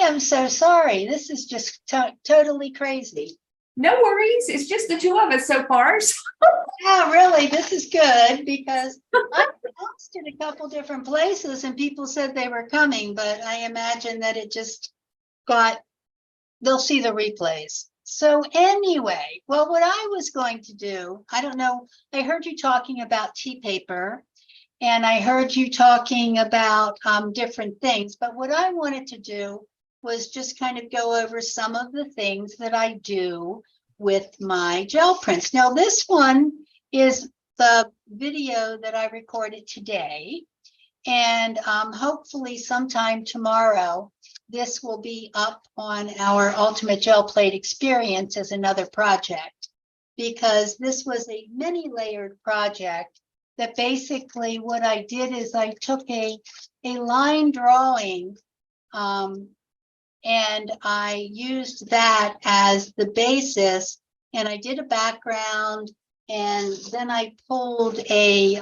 am so sorry. This is just totally crazy. No worries. It's just the two of us so far. Yeah, really, this is good because I announced it a couple different places and people said they were coming, but I imagine that it just they'll see the replays. So anyway, well, what I was going to do, I don't know, I heard you talking about tea paper and I heard you talking about different things, but what I wanted to do was just kind of go over some of the things that I do with my gel prints. Now, this one is the video that I recorded today, and hopefully sometime tomorrow, this will be up on our Ultimate Gel Plate Experience as another project, because this was a many layered project that basically what I did is I took a line drawing and I used that as the basis, and I did a background, and then I pulled a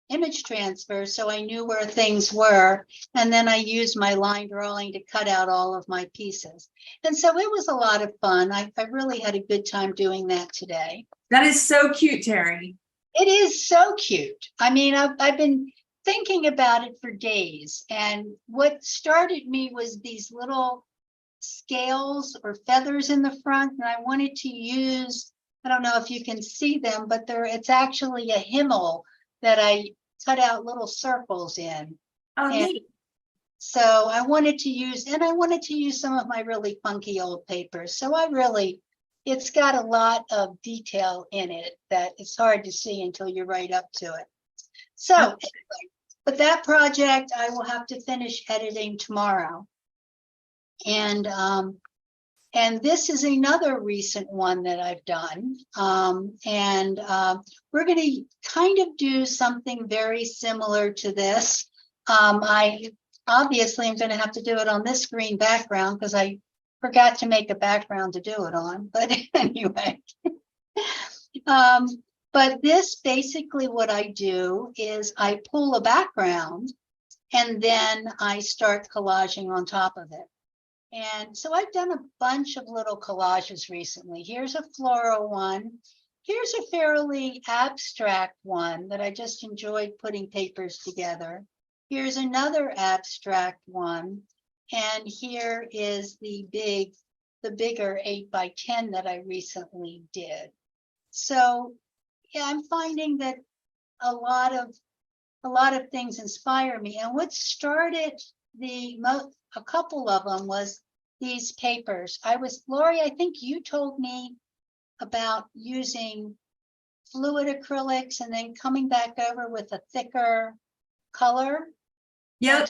image transfer so I knew where things were, and then I used my line drawing to cut out all of my pieces. And so it was a lot of fun. I really had a good time doing that today. That is so cute, Teri. It is so cute. I mean, I've been thinking about it for days, and what started me was these little scales or feathers in the front, and I wanted to use, I don't know if you can see them, but it's actually a Himmel that I cut out little circles in. Oh, neat. So I wanted to use some of my really funky old papers. So it's got a lot of detail in it that it's hard to see until you're right up to it. So anyway, but that project I will have to finish editing tomorrow. And this is another recent one that I've done. We're going to kind of do something very similar to this. I obviously am going to have to do it on this green background because I forgot to make a background to do it on. But anyway, but this basically what I do is I pull a background and then I start collaging on top of it. And so I've done a bunch of little collages recently. Here's a floral one. Here's a fairly abstract one that I just enjoyed putting papers together. Here's another abstract one. And here is the bigger 8x10 that I recently did. So yeah, I'm finding that a lot of things inspire me. And what started a couple of them was these papers. Laurie, I think you told me about using fluid acrylics and then coming back over with a thicker color. Yep.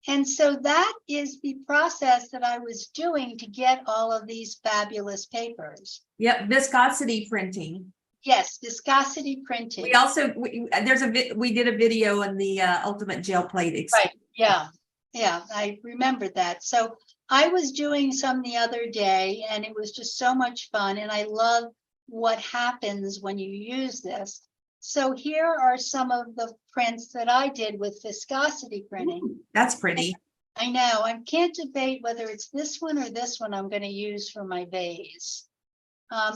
And so that is the process that I was doing to get all of these fabulous papers. Yep, viscosity printing. Yes, viscosity printing. We also we did a video on the Ultimate Gel Plate Experience. Right. Yeah, I remember that. So I was doing some the other day and it was just so much fun. And I love what happens when you use this. So here are some of the prints that I did with viscosity printing. Ooh, that's pretty. I know. I can't debate whether it's this one or this one I'm going to use for my vase.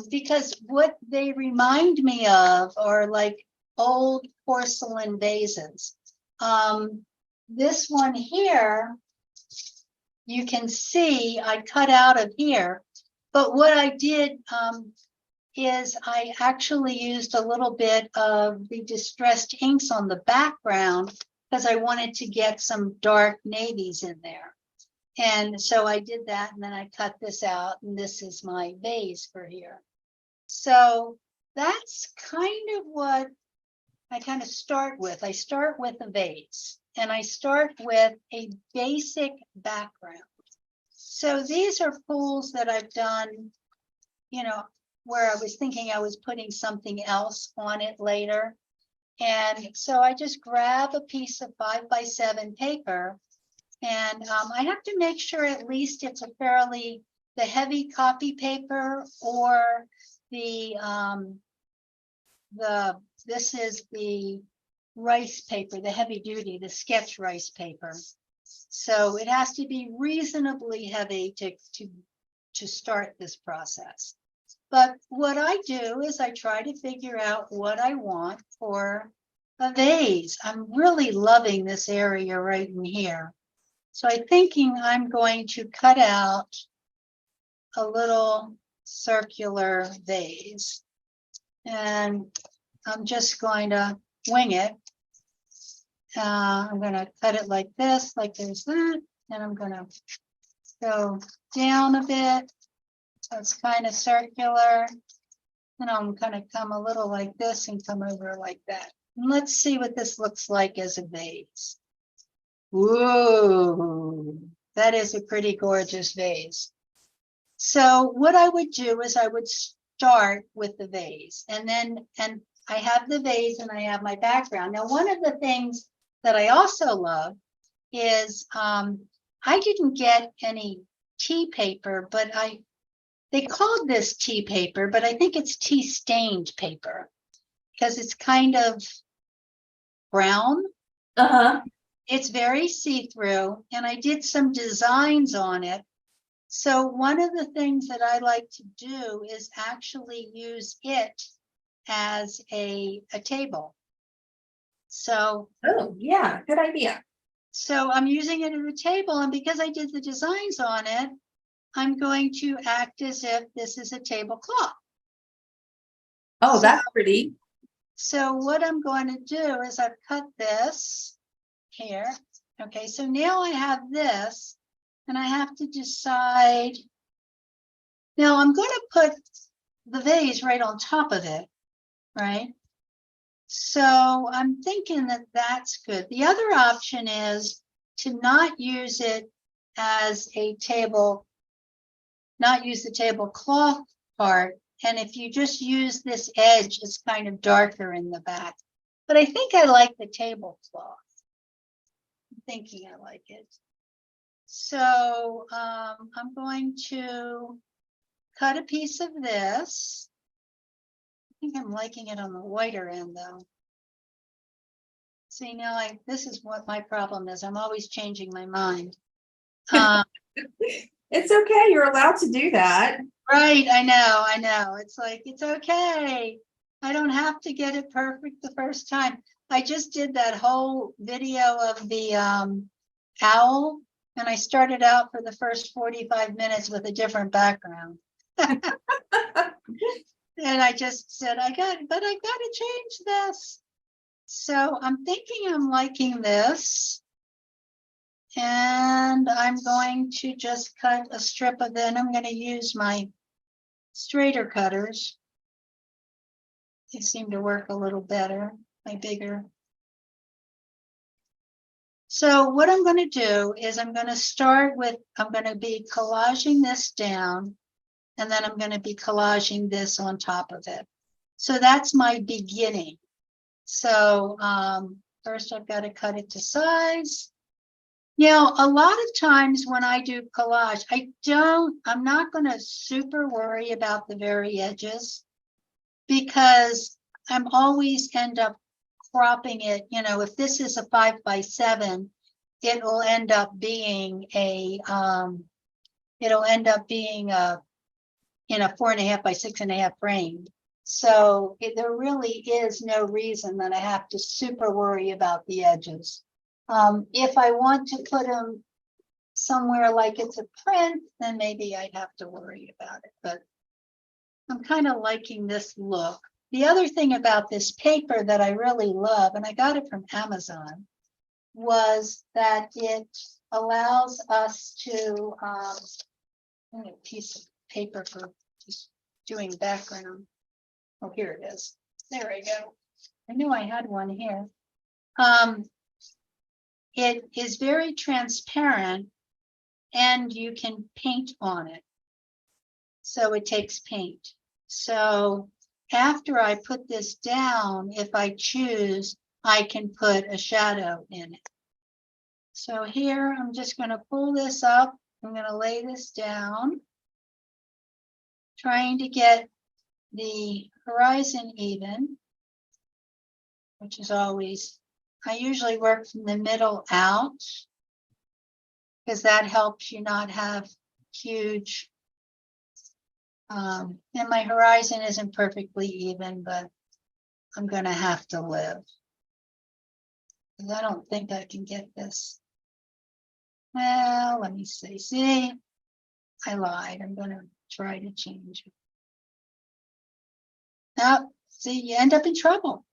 Because what they remind me of are like old porcelain vases. This one here, you can see I cut out of here, but what I did is I actually used a little bit of the distressed inks on the background because I wanted to get some dark navies in there. And so I did that, and then I cut this out, and this is my vase for here. So that's kind of what I kind of start with. I start with a vase, and I start with a basic background. So these are pulls that I've done, where I was thinking I was putting something else on it later. And so I just grab a piece of 5x7 paper, and I have to make sure at least it's the heavy copy paper or this is the rice paper, the heavy duty, the sketch rice paper. So it has to be reasonably heavy to start this process. But what I do is I try to figure out what I want for a vase. I'm really loving this area right in here. So I'm thinking I'm going to cut out a little circular vase. And I'm just going to wing it. I'm going to cut it like this, like there's that. And I'm going to go down a bit. So it's kind of circular. And I'm going to come a little like this and come over like that. And let's see what this looks like as a vase. Whoa, that is a pretty gorgeous vase. So what I would do is I would start with the vase, and I have the vase and I have my background. Now, one of the things that I also love is I didn't get any tea paper, but they called this tea paper, but I think it's tea stained paper because it's kind of brown. Uh-huh. It's very see-through, and I did some designs on it. So one of the things that I like to do is actually use it as a table. So, Oh, yeah, good idea. so I'm using it as a table, and because I did the designs on it, I'm going to act as if this is a tablecloth. Oh, So- that's pretty. So what I'm going to do is I've cut this here. Okay, so now I have this, and I have to decide. Now I'm going to put the vase right on top of it, right? So I'm thinking that that's good. The other option is to not use it as a table, not use the tablecloth part. And if you just use this edge, it's kind of darker in the back. But I think I like the tablecloth. I'm thinking I like it. So I'm going to cut a piece of this. I think I'm liking it on the whiter end though. See, now this is what my problem is. I'm always changing my mind. It's okay. You're allowed to do that. Right, I know. It's like, it's okay. I don't have to get it perfect the first time. I just did that whole video of the owl, and I started out for the first 45 minutes with a different background. And I just said, but I got to change this. So I'm thinking I'm liking this. And I'm going to just cut a strip of it. I'm going to use my straighter cutters. They seem to work a little better, my bigger. So what I'm going to do is I'm going to be collaging this down, and then I'm going to be collaging this on top of it. So that's my beginning. So first I've got to cut it to size. Now, a lot of times when I do collage, I'm not going to super worry about the very edges, because I'm always end up cropping it. You know, if this is a 5x7, it will end up being a 4.5 by 6.5 frame. So there really is no reason that I have to super worry about the edges. If I want to put them somewhere like it's a print, then maybe I'd have to worry about it, but I'm kind of liking this look. The other thing about this paper that I really love, and I got it from Amazon, was that it allows us to, I need a piece of paper for just doing background. Oh, here it is. There we go. I knew I had one here. It is very transparent, and you can paint on it. So it takes paint. So after I put this down, if I choose, I can put a shadow in it. So here, I'm just going to pull this up. I'm going to lay this down, trying to get the horizon even, which is always, I usually work from the middle out. because that helps you not have huge. And my horizon isn't perfectly even, but I'm gonna have to live. 'Cause I don't think I can get this. Well, let me see. See, I lied. I'm gonna try to change it. Now, see, you end up in trouble.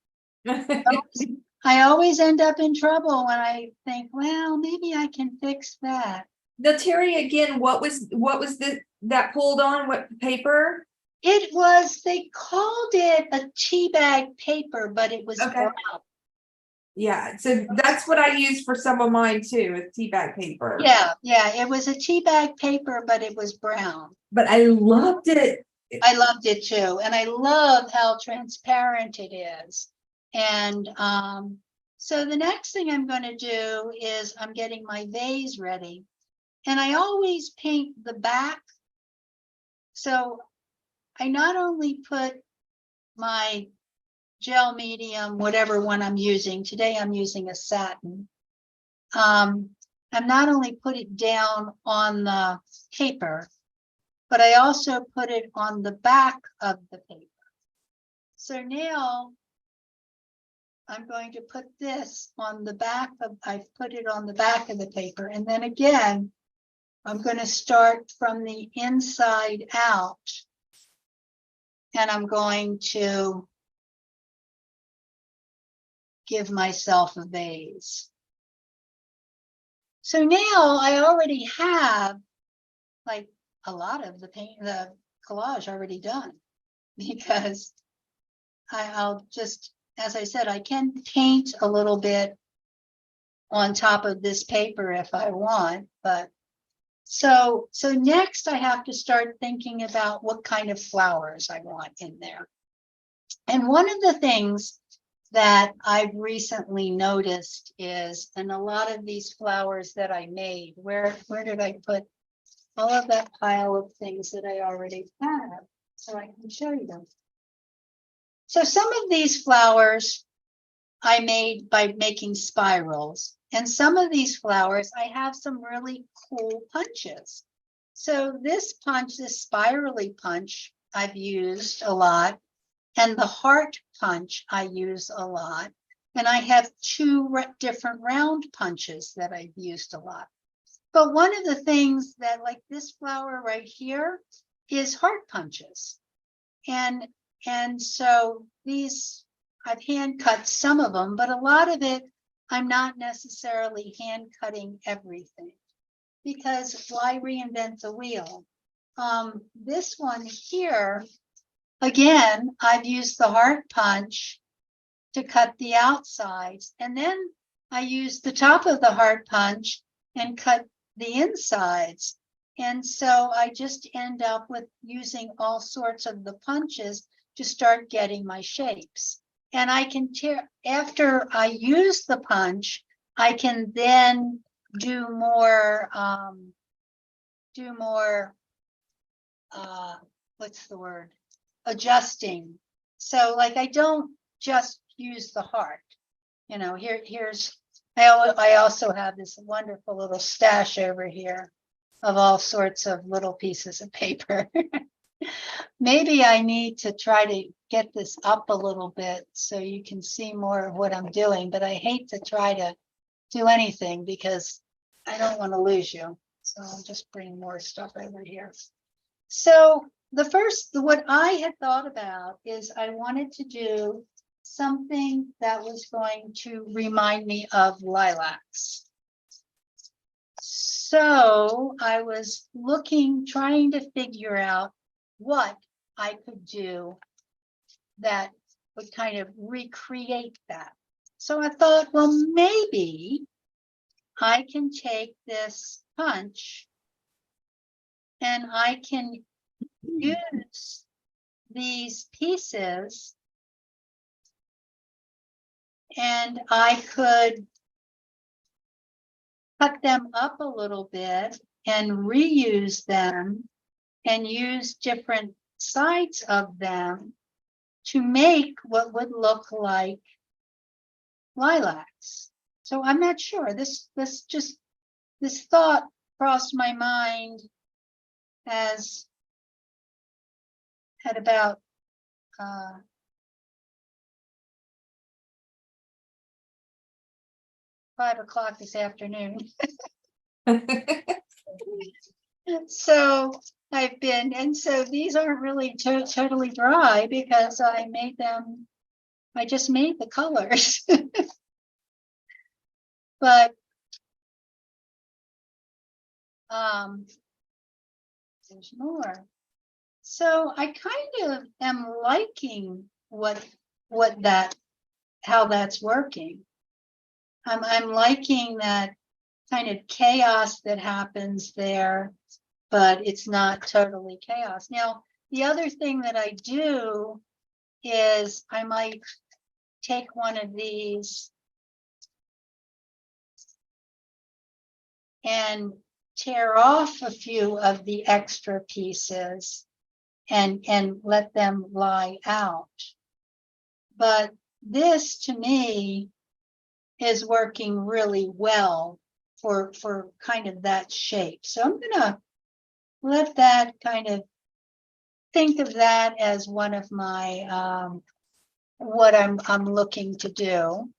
I always end up in trouble when I think, well, maybe I can fix that. The Teri again, what was that pulled on? What paper? It was, they called it a tea bag paper, but it was Okay. brown. Yeah, so that's what I use for some of mine too, is tea bag paper. Yeah, it was a tea bag paper, but it was brown. But I loved it. I loved it too, and I love how transparent it is. And so the next thing I'm going to do is I'm getting my vase ready, and I always paint the back. So I not only put my gel medium, whatever one I'm using, today I'm using a satin. I'm not only put it down on the paper, but I also put it on the back of the paper. So now I'm going to put this on the back of, I've put it on the back of the paper. And then again, I'm going to start from the inside out. And I'm going to give myself a vase. So now I already have like a lot of the paint, the collage already done, because I'll just, as I said, I can paint a little bit on top of this paper if I want, but so next I have to start thinking about what kind of flowers I want in there. And one of the things that I've recently noticed is, in a lot of these flowers that I made, where did I put all of that pile of things that I already have, so I can show you them. So some of these flowers I made by making spirals, and some of these flowers I have some really cool punches. So this punch, this spirally punch, I've used a lot, and the heart punch I use a lot, and I have two different round punches that I've used a lot. But one of the things that, like this flower right here, is heart punches. And so these, I've hand cut some of them, but a lot of it, I'm not necessarily hand cutting everything, because why reinvent the wheel? This one here, again, I've used the heart punch to cut the outsides, and then I use the top of the heart punch and cut the insides. And so I just end up with using all sorts of the punches to start getting my shapes. And I can tear, after I use the punch, I can then do more, what's the word? Adjusting. So like, I don't just use the heart. You know, here's, I also have this wonderful little stash over here of all sorts of little pieces of paper. Maybe I need to try to get this up a little bit so you can see more of what I'm doing, but I hate to try to do anything because I don't want to lose you. So I'll just bring more stuff over here. So what I had thought about is I wanted to do something that was going to remind me of lilacs. So I was trying to figure out what I could do that would kind of recreate that. So I thought, well, maybe I can take this punch and I can use these pieces, and I could cut them up a little bit and reuse them and use different sides of them to make what would look like lilacs. So I'm not sure. This thought crossed my mind as at about 5 o'clock this afternoon. So I've been, and so these aren't really totally dry because I just made the colors. But there's more. So I kind of am liking how that's working. I'm liking that kind of chaos that happens there, but it's not totally chaos. Now, the other thing that I do is I might take one of these and tear off a few of the extra pieces and let them lie out. But this to me is working really well for kind of that shape. So I'm gonna let that kind of think of that as one of my what I'm looking to do.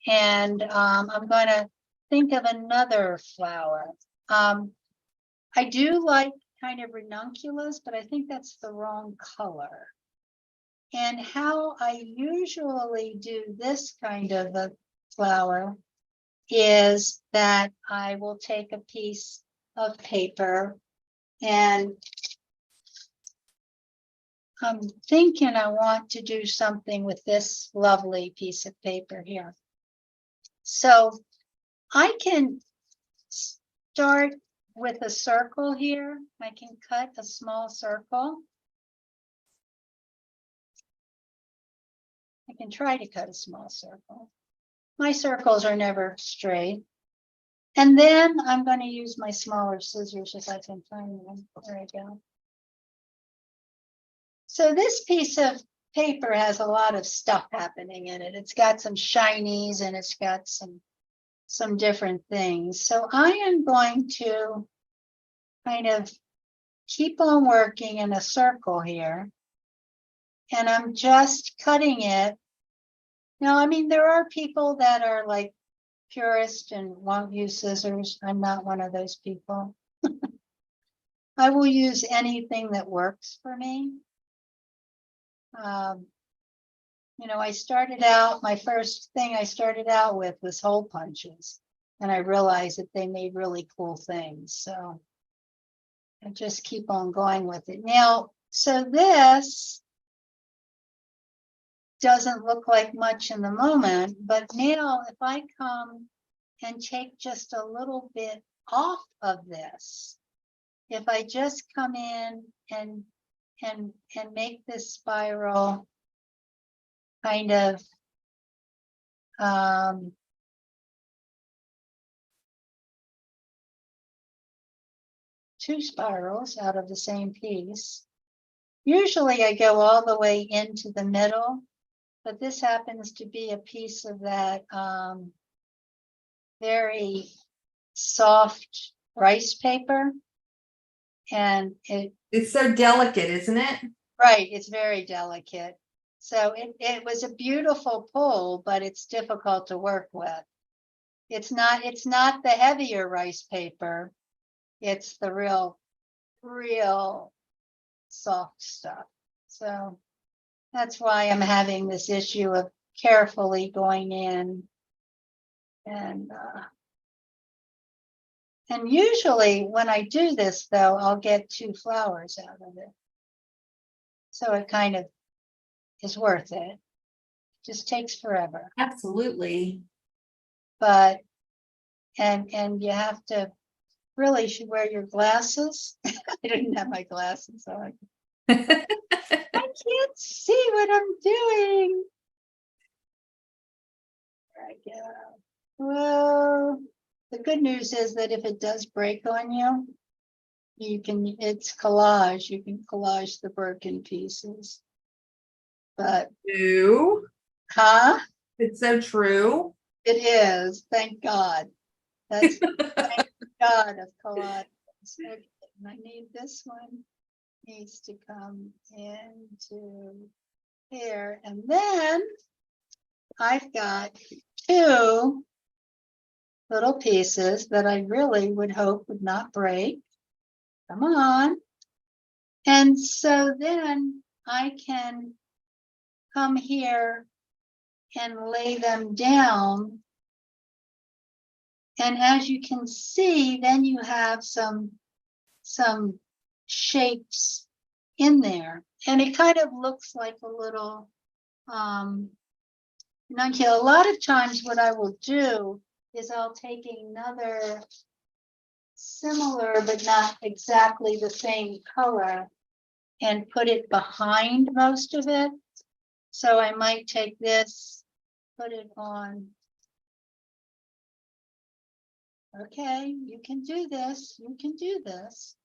And I'm gonna think of another flower. I do like kind of ranunculus, but I think that's the wrong color. And how I usually do this kind of a flower is that I will take a piece of paper, and I'm thinking I want to do something with this lovely piece of paper here. So I can start with a circle here. I can cut a small circle. I can try to cut a small circle. My circles are never straight. And then I'm going to use my smaller scissors if I can find them. There I go. So this piece of paper has a lot of stuff happening in it. It's got some shinies and it's got some different things. So I am going to kind of keep on working in a circle here. And I'm just cutting it. Now, I mean, there are people that are like purist and won't use scissors. I'm not one of those people. I will use anything that works for me. You know, my first thing I started out with was hole punches, and I realized that they made really cool things. So I just keep on going with it. Now, so this doesn't look like much in the moment, but now if I come and take just a little bit off of this, if I just come in and make this spiral kind of two spirals out of the same piece. Usually I go all the way into the middle, but this happens to be a piece of that very soft rice paper. And It's so delicate, isn't it? right, it's very delicate. So it was a beautiful pull, but it's difficult to work with. It's not the heavier rice paper. It's the real soft stuff. So that's why I'm having this issue of carefully going in and usually when I do this though, I'll get 2 flowers out of it. So it kind of is worth it. It just takes forever. Absolutely. But and you have to really should wear your glasses. I didn't have my glasses on. I can't see what I'm doing. There I go. Well, the good news is that if it does break on you, it's collage. You can collage the broken pieces. But True. huh? It's so true. It is. Thank God. That's God of collage. Okay, and I need this one needs to come into here, and then I've got two little pieces that I really would hope would not break. Come on. And so then I can come here and lay them down. And as you can see, then you have some shapes in there. And it kind of looks like a little, a lot of times what I will do is I'll take another similar, but not exactly the same color and put it behind most of it. So I might take this, put it on. Okay, you can do this, you can do this.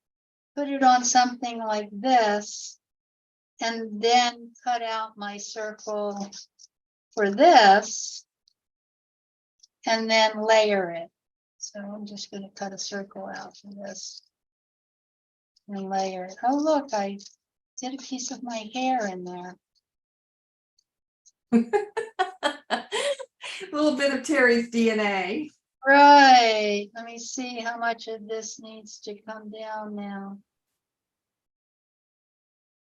Put it on something like this, and then cut out my circle for this, and then layer it. So I'm just going to cut a circle out for this and layer it. Oh, look, I did a piece of my hair in there. A little bit of Teri's DNA. Right. Let me see how much of this needs to come down now.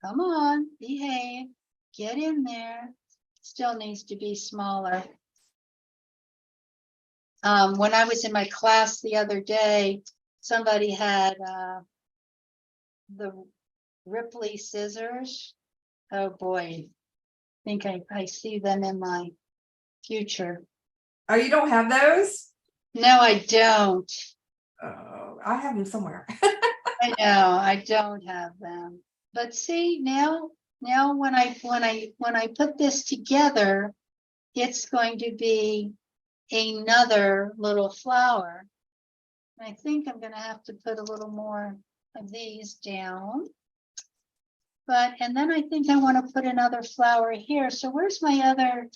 Come on, behave. Get in there. Still needs to be smaller. When I was in my class the other day, somebody had the Ripley scissors. Oh boy, I think I see them in my future. Oh, you don't have those? No, I don't. Oh, I have them somewhere. I know, I don't have them. But see, now when I put this together, it's going to be another little flower. I think I'm going to have to put a little more of these down. And then I think I want to put another flower here. So where's my other?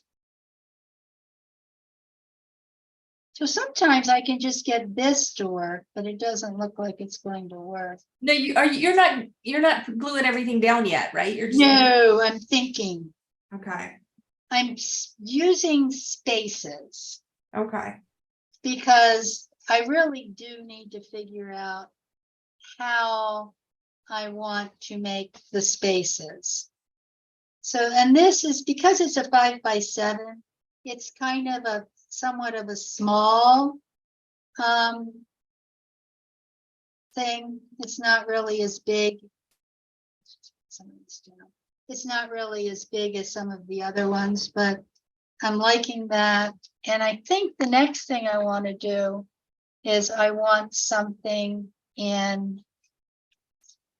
So sometimes I can just get this to work, but it doesn't look like it's going to work. No, you're not gluing everything down yet, right? You're just No, I'm thinking. okay. I'm using spaces. Okay. Because I really do need to figure out how I want to make the spaces. So, and this is because it's a 5x7, it's kind of a somewhat of a small thing. It's not really as big. It's not really as big as some of the other ones, but I'm liking that. And I think the next thing I want to do is I want something in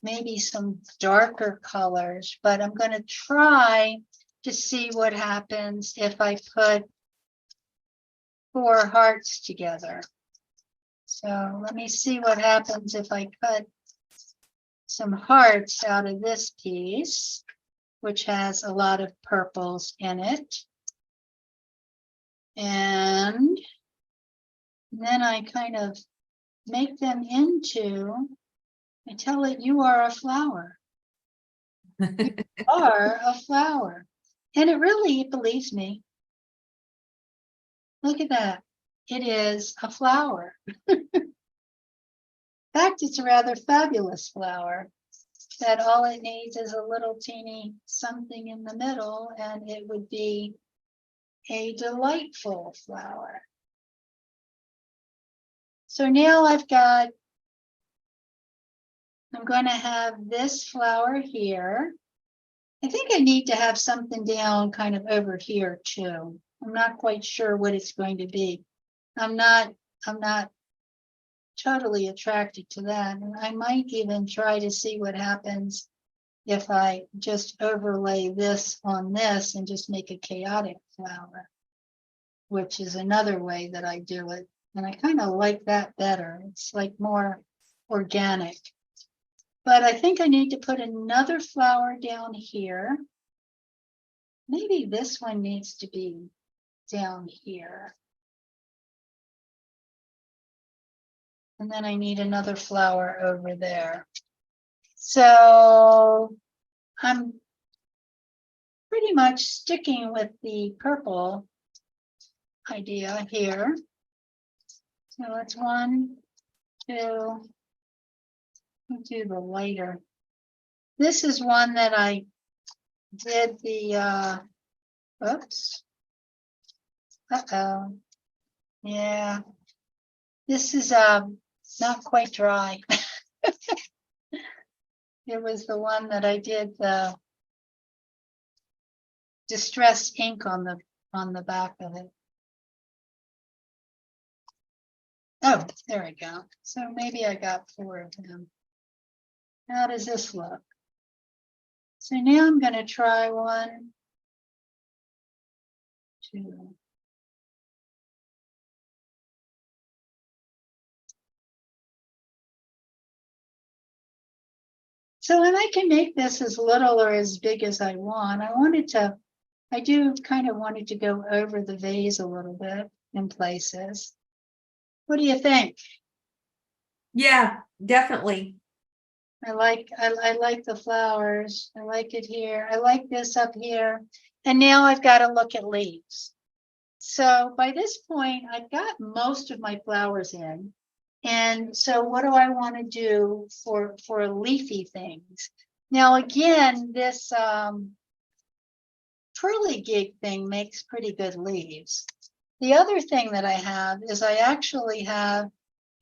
maybe some darker colors, but I'm going to try to see what happens if I put 4 hearts together. So let me see what happens if I cut some hearts out of this piece, which has a lot of purples in it. And then I kind of make them into, I tell it, you are a flower. You are a flower. And it really believes me. Look at that. It is a flower. In fact, it's a rather fabulous flower that all it needs is a little teeny something in the middle, and it would be a delightful flower. So now I'm going to have this flower here. I think I need to have something down kind of over here too. I'm not quite sure what it's going to be. I'm not totally attracted to that. And I might even try to see what happens if I just overlay this on this and just make a chaotic flower, which is another way that I do it. And I kind of like that better. It's like more organic. But I think I need to put another flower down here. Maybe this one needs to be down here. And then I need another flower over there. So I'm pretty much sticking with the purple idea here. So it's 1, 2, I'll do the lighter. This is one that I did the, oops. Uh-oh. Yeah. This is not quite dry. It was the one that I did the distress ink on the back of it. Oh, there we go. So maybe I got 4 of them. How does this look? So now I'm going to try 1, 2. So when I can make this as little or as big as I want, I do kind of wanted to go over the vase a little bit in places. What do you think? Yeah, definitely. I like the flowers. I like it here. I like this up here. And now I've got to look at leaves. So by this point, I've got most of my flowers in. And so what do I want to do for leafy things? Now, again, this twirly-gig thing makes pretty good leaves. The other thing that I have is I actually have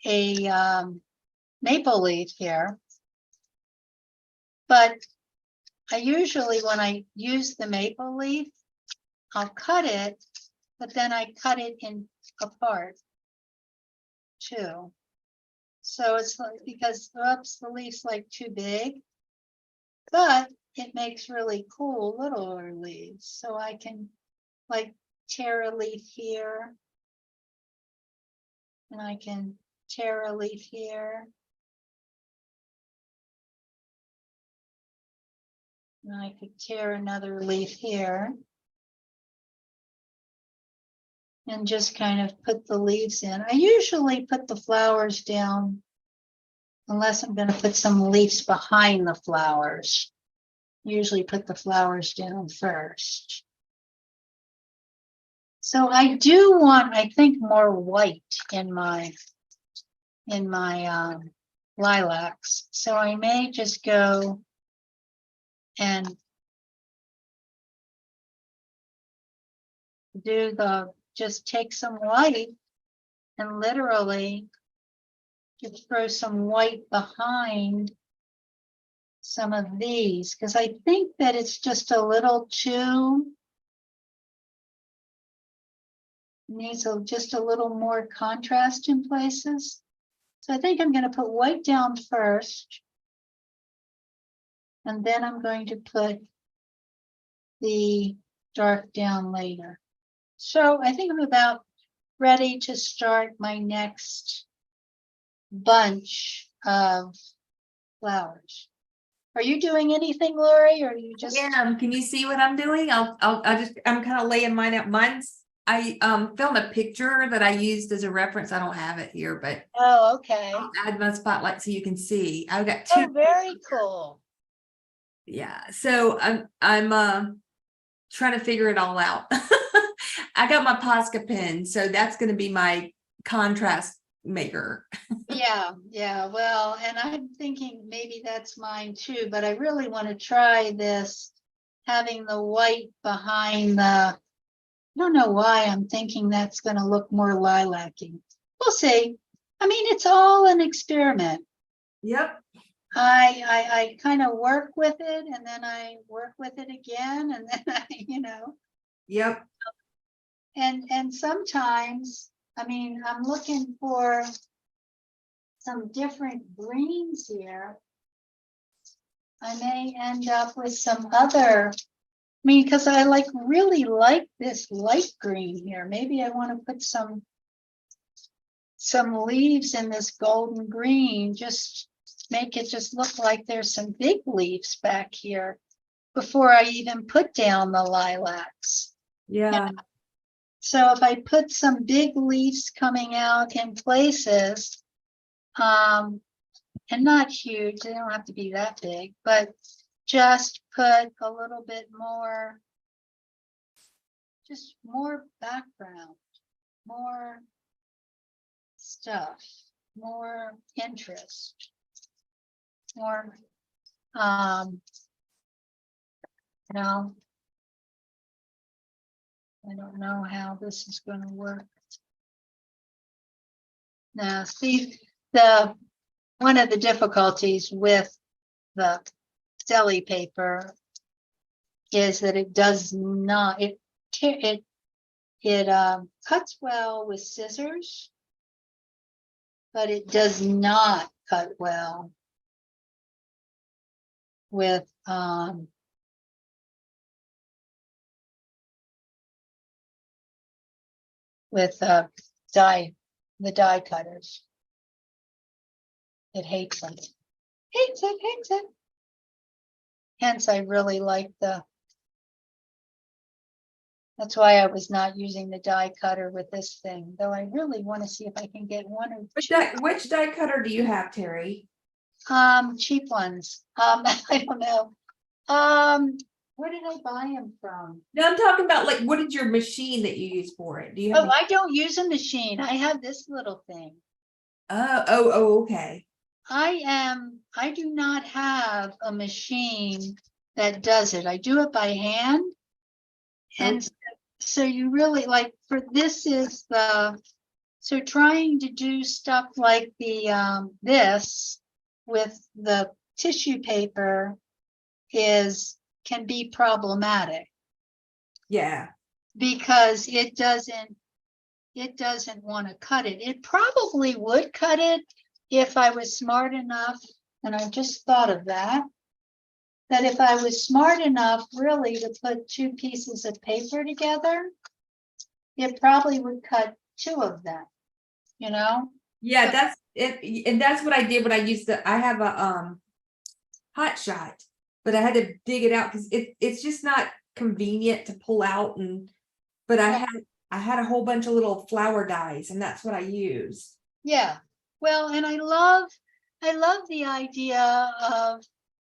a maple leaf here. But I usually, when I use the maple leaf, I'll cut it, but then I cut it in apart too. So it's like, because, oops, the leaf's like too big, but it makes really cool littler leaves. So I can like tear a leaf here, and I can tear a leaf here. And I could tear another leaf here. And just kind of put the leaves in. I usually put the flowers down, unless I'm going to put some leaves behind the flowers. Usually put the flowers down first. So I do want, I think, more white in my lilacs. So I may just go and do just take some white and literally just throw some white behind some of these, because I think that it's just a little too, needs just a little more contrast in places. So I think I'm going to put white down first, and then I'm going to put the dark down later. So I think I'm about ready to start my next bunch of flowers. Are you doing anything, Laurie, or are you just? Yeah, can you see what I'm doing? I'm kind of laying mine out. I filmed a picture that I used as a reference. I don't have it here, but Oh, okay. I'll add my spotlight so you can see. I've got 2. Oh, very cool. Yeah, so I'm trying to figure it all out. I got my Posca pen, so that's going to be my contrast maker. Yeah. Well, and I'm thinking maybe that's mine too, but I really want to try this, having the white behind I don't know why I'm thinking that's going to look more lilac-y. We'll see. I mean, it's all an experiment. Yep. I kind of work with it, and then I work with it again, and then Yep. and sometimes, I mean, I'm looking for some different greens here. I may end up with some other, I mean, because I really like this light green here. Maybe I want to put some leaves in this golden green, just make it just look like there's some big leaves back here before I even put down the lilacs. Yeah. So if I put some big leaves coming out in places, And not huge, they don't have to be that big, but just put a little bit more, just more background, more stuff, more interest, more, no, I don't know how this is going to work. Now, see, one of the difficulties with the deli paper is that it does not, it cuts well with scissors, but it does not cut well with the die cutters. It hates them. Hates it. Hence, I really like that's why I was not using the die cutter with this thing, though I really want to see if I can get one or two. Which die cutter do you have, Teri? Cheap ones. I don't know. Where did I buy them from? No, I'm talking about like, what is your machine that you use for it? Do you have? Oh, I don't use a machine. I have this little thing. Okay. I do not have a machine that does it. I do it by hand. And so you really like, for this is so trying to do stuff like this with the tissue paper can be problematic. Yeah. Because it doesn't want to cut it. It probably would cut it if I was smart enough, and I just thought of that if I was smart enough really to put two pieces of paper together, it probably would cut two of them, you know? Yeah, that's it. And that's what I did when I used I have a hot shot, but I had to dig it out because it's just not convenient to pull out, but I had a whole bunch of little flower dies, and that's what I use. Yeah. Well, and I love the idea of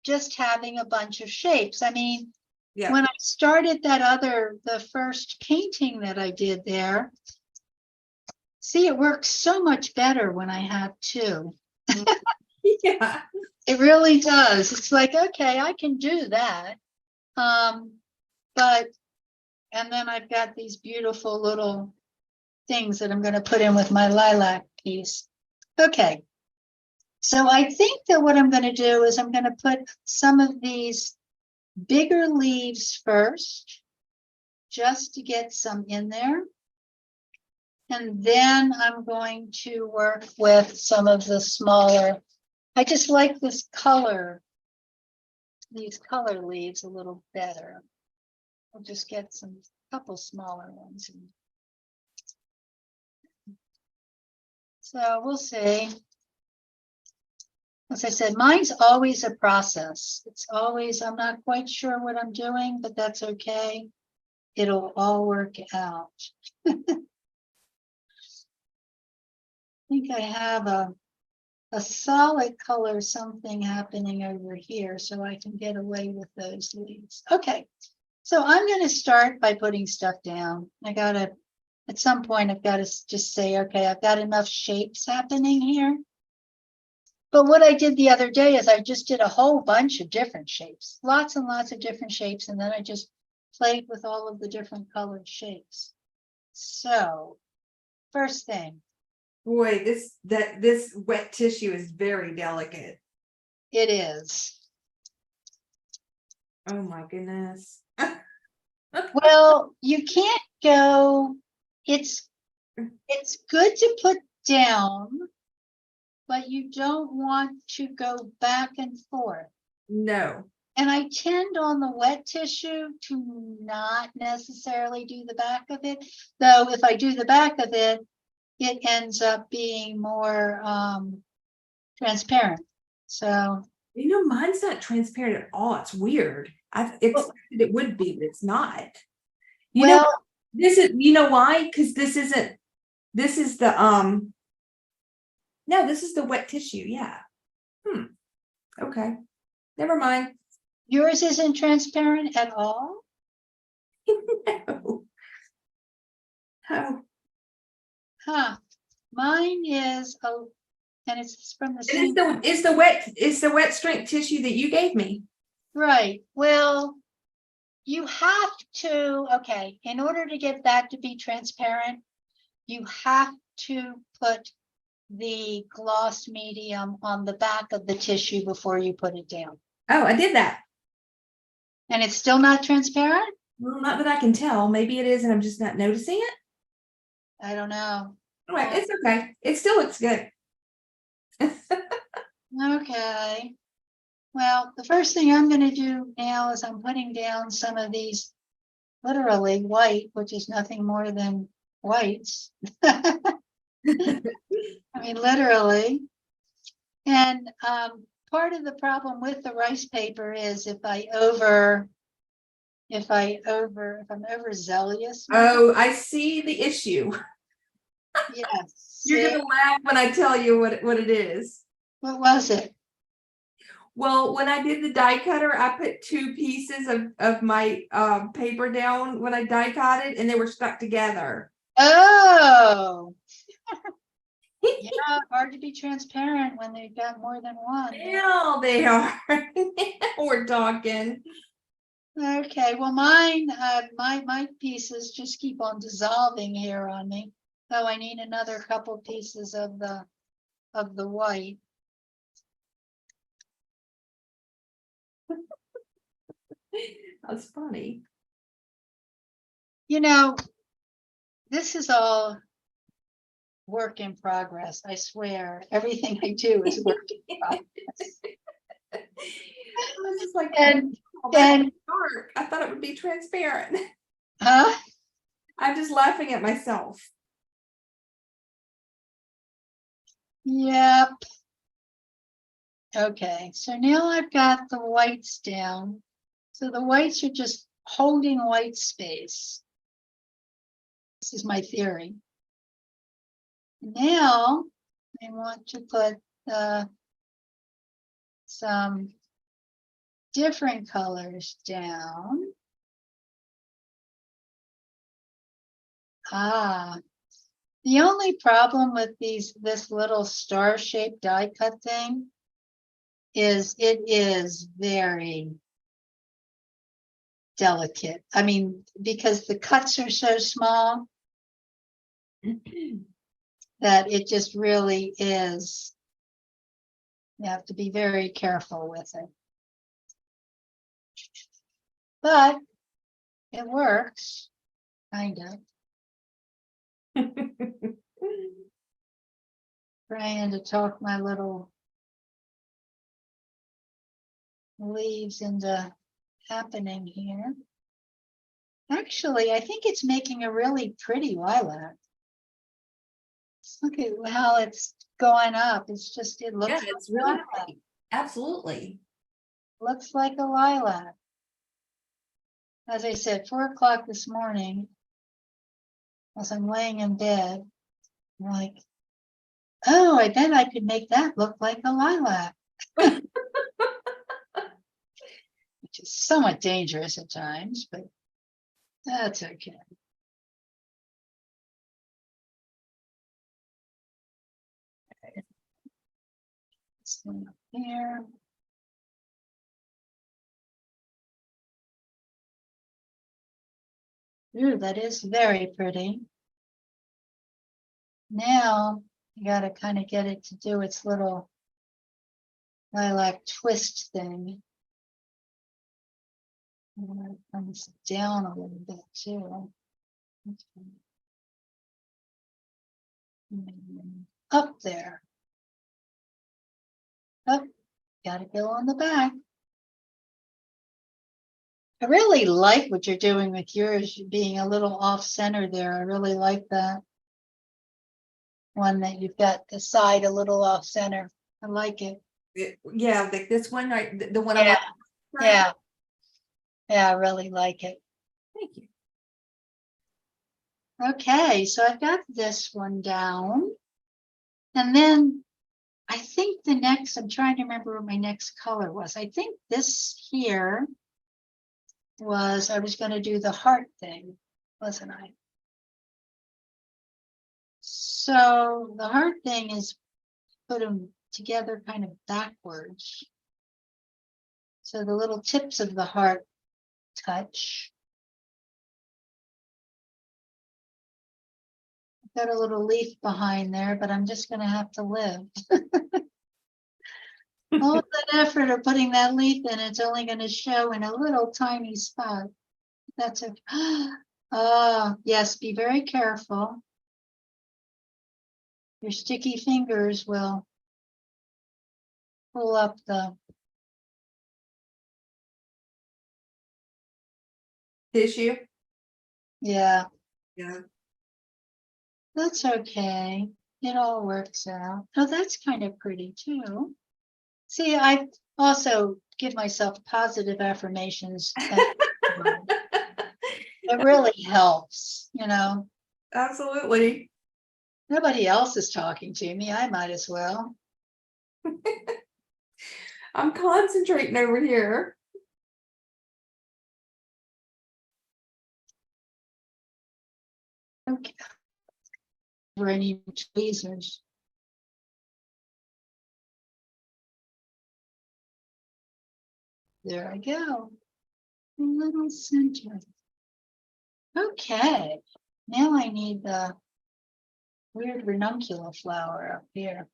just having a bunch of shapes. I mean, yeah. When I started the first painting that I did there, see, it works so much better when I have two. Yeah. It really does. It's like, okay, I can do that. And then I've got these beautiful little things that I'm going to put in with my lilac piece. Okay. So I think that what I'm going to do is I'm going to put some of these bigger leaves first, just to get some in there. And then I'm going to work with some of the smaller. I just like this color, these color leaves a little better. I'll just get couple smaller ones. So we'll see. As I said, mine's always a process. It's always, I'm not quite sure what I'm doing, but that's okay. It'll all work out. I think I have a solid color something happening over here, so I can get away with those leaves. Okay, so I'm going to start by putting stuff down. At some point, I've got to just say, okay, I've got enough shapes happening here. But what I did the other day is I just did a whole bunch of different shapes, lots and lots of different shapes, and then I just played with all of the different colored shapes. So, first thing. Boy, this wet tissue is very delicate. It is. Oh my goodness. Well, you can't go, it's good to put down, but you don't want to go back and forth. No. And I tend on the wet tissue to not necessarily do the back of it, though if I do the back of it, it ends up being more transparent. So, mine's not transparent at all. It's weird. I expected it would be, but it's not. This is, why? Because this is the No, this is the wet tissue. Yeah. Okay. Never mind. Yours isn't transparent at all? No. Oh. Huh, mine is, and it's from the And same, it's the wet strength tissue that you gave me. right, well, you have to, okay, in order to get that to be transparent, you have to put the gloss medium on the back of the tissue before you put it down. Oh, I did that. And it's still not transparent? Well, not that I can tell. Maybe it is, and I'm just not noticing it. I don't know. Anyway, it's okay. It still looks good. Okay. Well, the first thing I'm going to do now is I'm putting down some of these literally white, which is nothing more than whites. I mean, literally. And part of the problem with the rice paper is if I'm overzealous. Oh, I see the issue. Yes. You're gonna laugh when I tell you what it is. What was it? Well, when I did the die cutter, I put 2 pieces of my paper down when I die cut it, and they were stuck together. Oh. Yeah, hard to be transparent when they've got more than one. Now they are. We're talking. Okay, well, mine, my pieces just keep on dissolving here on me. Oh, I need another couple pieces of the white. That's funny. You know, this is all work in progress. I swear, everything I do is work in progress. I was just like, And oh, that's dark. I thought it would be transparent. huh? I'm just laughing at myself. Yep. Okay, so now I've got the whites down. So the whites are just holding white space. This is my theory. Now I want to put some different colors down. The only problem with this little star-shaped die cut thing is it is very delicate. I mean, because the cuts are so small that it just really is. You have to be very careful with it. But it works, kind of. Trying to talk my little leaves into happening here. Actually, I think it's making a really pretty lilac. Look at how it's going up. It's just, it looks, Yeah, it's really like pretty. Absolutely. looks like a lilac. As I said, 4 o'clock this morning, as I'm laying in bed, I'm like, oh, I bet I could make that look like a lilac. Which is somewhat dangerous at times, but that's okay. This one up here. Ooh, that is very pretty. Now you got to kind of get it to do its little lilac twist thing. And it comes down a little bit too. Up there. Up, got to go on the back. I really like what you're doing with yours being a little off center there. I really like that one that you've got the side a little off center. I like it. Yeah, like this one, right? The one Yeah. I'm Yeah. Yeah, I really like it. Thank you. Okay, so I've got this one down. And then I think the next, I'm trying to remember what my next color was. I think this here was, I was going to do the heart thing, wasn't I? So the heart thing is put them together kind of backwards. So the little tips of the heart touch. Got a little leaf behind there, but I'm just going to have to live. All that effort of putting that leaf in, it's only going to show in a little tiny spot. That's okay. Oh, yes, be very careful. Your sticky fingers will pull up the Tissue. yeah. Yeah. That's okay. It all works out. Oh, that's kind of pretty too. See, I also give myself positive affirmations. It really helps, you know. Absolutely. Nobody else is talking to me. I might as well. I'm concentrating over here. Okay. Where I need tweezers. There I go. A little center. Okay. Now I need the weird ranunculus flower up here.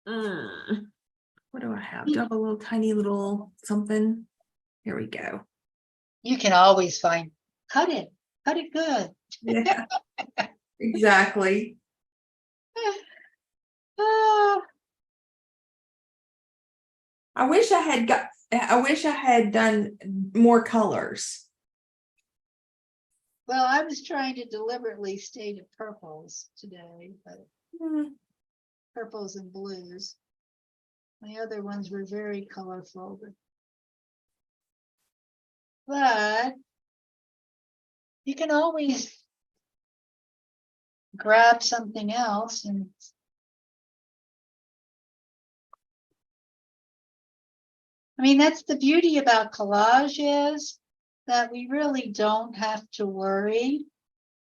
What do I have? Do I have a little tiny little something? Here we go. You can always find, cut it good. Yeah, exactly. Ah, I wish I had done more colors. well, I was trying to deliberately stay to purples today, but purples and blues. My other ones were very colorful, but you can always grab something else and I mean, that's the beauty about collage is that we really don't have to worry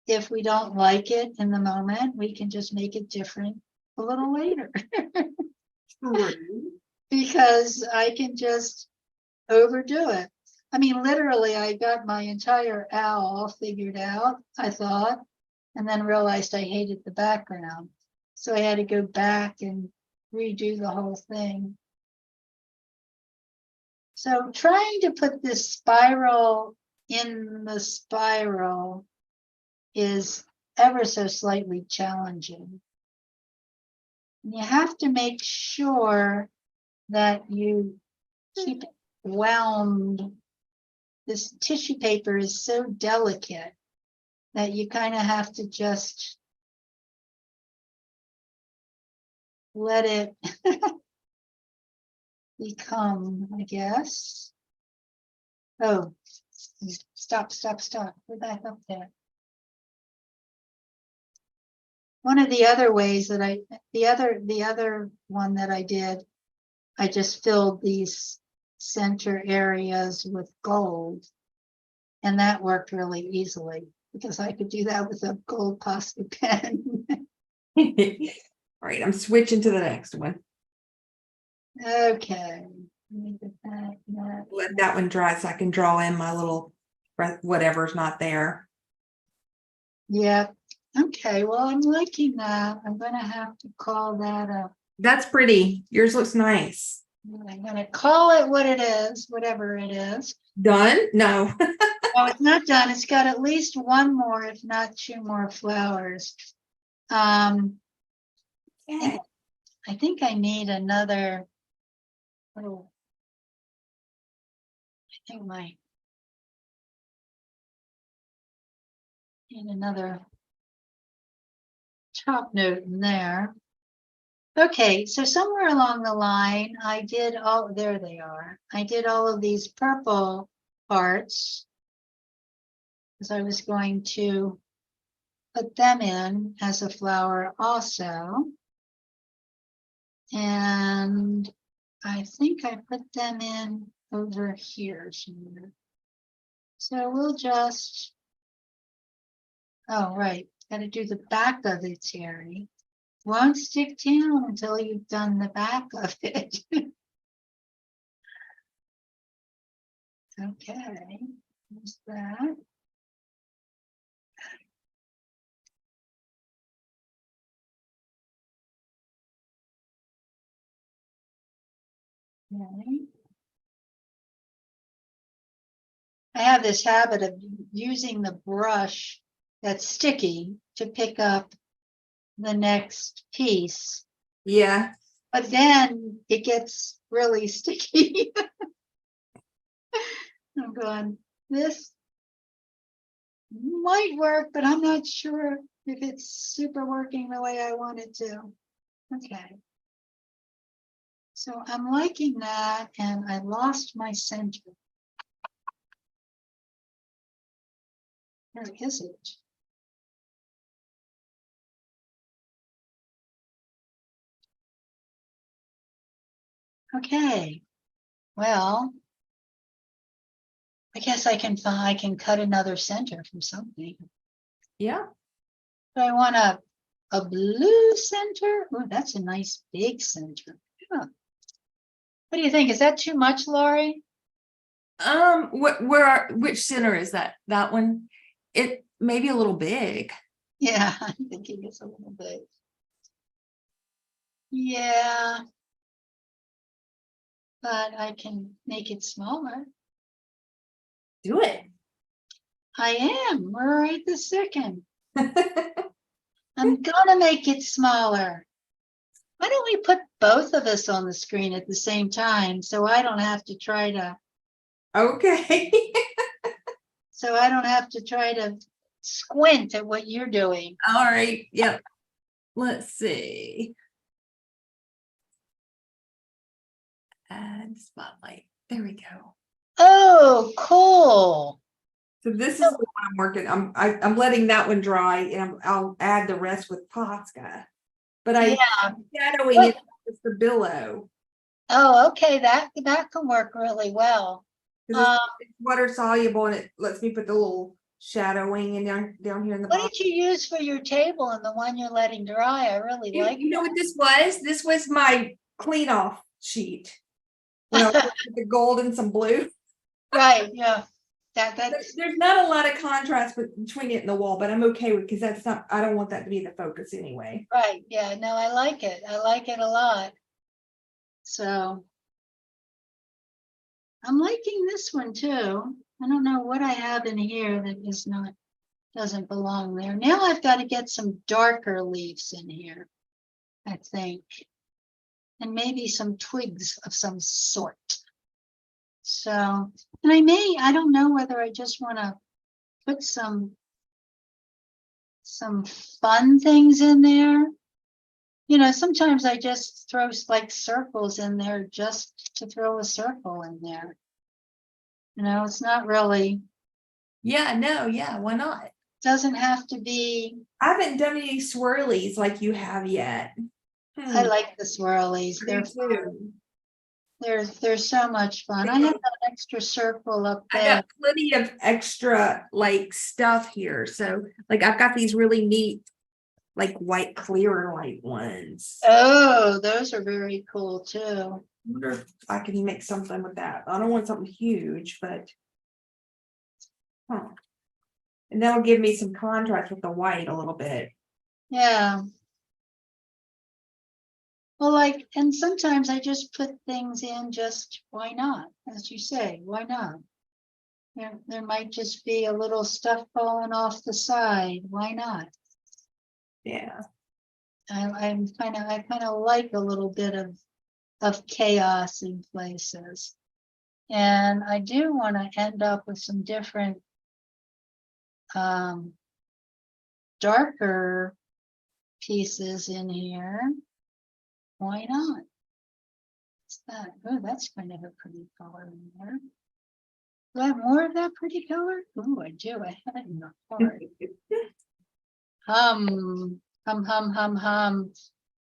if we don't like it in the moment. We can just make it different a little later. Because I can just overdo it. I mean, literally, I got my entire owl all figured out, I thought, and then realized I hated the background. So I had to go back and redo the whole thing. So trying to put this spiral in the spiral is ever so slightly challenging. And you have to make sure that you keep it wound. This tissue paper is so delicate that you kind of have to just let it become, I guess. Oh, stop. We're back up there. One of the other ways that the other one that I did, I just filled these center areas with gold. And that worked really easily because I could do that with a gold pasta pen. All right, I'm switching to the next one. Okay. Let that one dry so I can draw in my little whatever's not there. Yeah. Okay. Well, I'm liking that. I'm going to have to call that up. That's pretty. Yours looks nice. I'm going to call it what it is, whatever it is. Done? No. Oh, it's not done. It's got at least one more, if not two more flowers. Yeah. I think I need another. Oh, I think need another top note in there. Okay, so somewhere along the line, I did all, there they are. I did all of these purple parts because I was going to put them in as a flower also. And I think I put them in over here somewhere. So we'll just, oh, right, gotta do the back of it, Teri. Won't stick down until you've done the back of it. Okay, there's that. Okay. I have this habit of using the brush that's sticky to pick up the next piece, Yeah. but then it gets really sticky. I'm going, this might work, but I'm not sure if it's super working the way I want it to. Okay. So I'm liking that, and I lost my center. Where is it? Okay. Well, I guess I can cut another center from something. Yeah. Do I want a blue center? Oh, that's a nice big center. Huh. What do you think? Is that too much, Laurie? Which center is that? That one? It may be a little big. Yeah, I'm thinking it's a little bit. Yeah, but I can make it smaller. Do it. I am right this second. I'm gonna make it smaller. Why don't we put both of us on the screen at the same time so I don't have to try to Okay. squint at what you're doing. All right. Yep. Let's see. Add spotlight. There we go. Oh, cool. So this is the one I'm working. I'm letting that one dry, and I'll add the rest with Posca. But I'm shadowing it with the billow. Oh, okay, that can work really well. It's water soluble, and it lets me put the little shadowing in down here in the bottom. What did you use for your table and the one you're letting dry? I really like. You know what this was? This was my clean off sheet. When I put the gold and some blue. Right, yeah. There's not a lot of contrast between it and the wall, but I'm okay with, because that's not, I don't want that to be the focus anyway. Right, yeah, no, I like it. I like it a lot. So I'm liking this one too. I don't know what I have in here that doesn't belong there. Now I've got to get some darker leaves in here, I think. And maybe some twigs of some sort. So, and I don't know whether I just want to put some fun things in there. You know, sometimes I just throw like circles in there just to throw a circle in there. You know, it's not really. Yeah, no, yeah, why not? Doesn't have to be. I haven't done any swirlies like you have yet. I like the swirlies. They're fun. They're so much fun. I have an extra circle up there. I got plenty of extra like stuff here. So like I've got these really neat like white clear light ones. Oh, those are very cool too. I wonder if I can make something with that. I don't want something huge, but and that'll give me some contrast with the white a little bit. Yeah. Well, like, and sometimes I just put things in just, why not? As you say, why not? There might just be a little stuff falling off the side. Why not? Yeah. I kind of like a little bit of chaos in places. And I do want to end up with some different darker pieces in here. Why not? What's that? Oh, that's kind of a pretty color in there. Do I have more of that pretty color? Oh, I do. I have it in the card. Hum.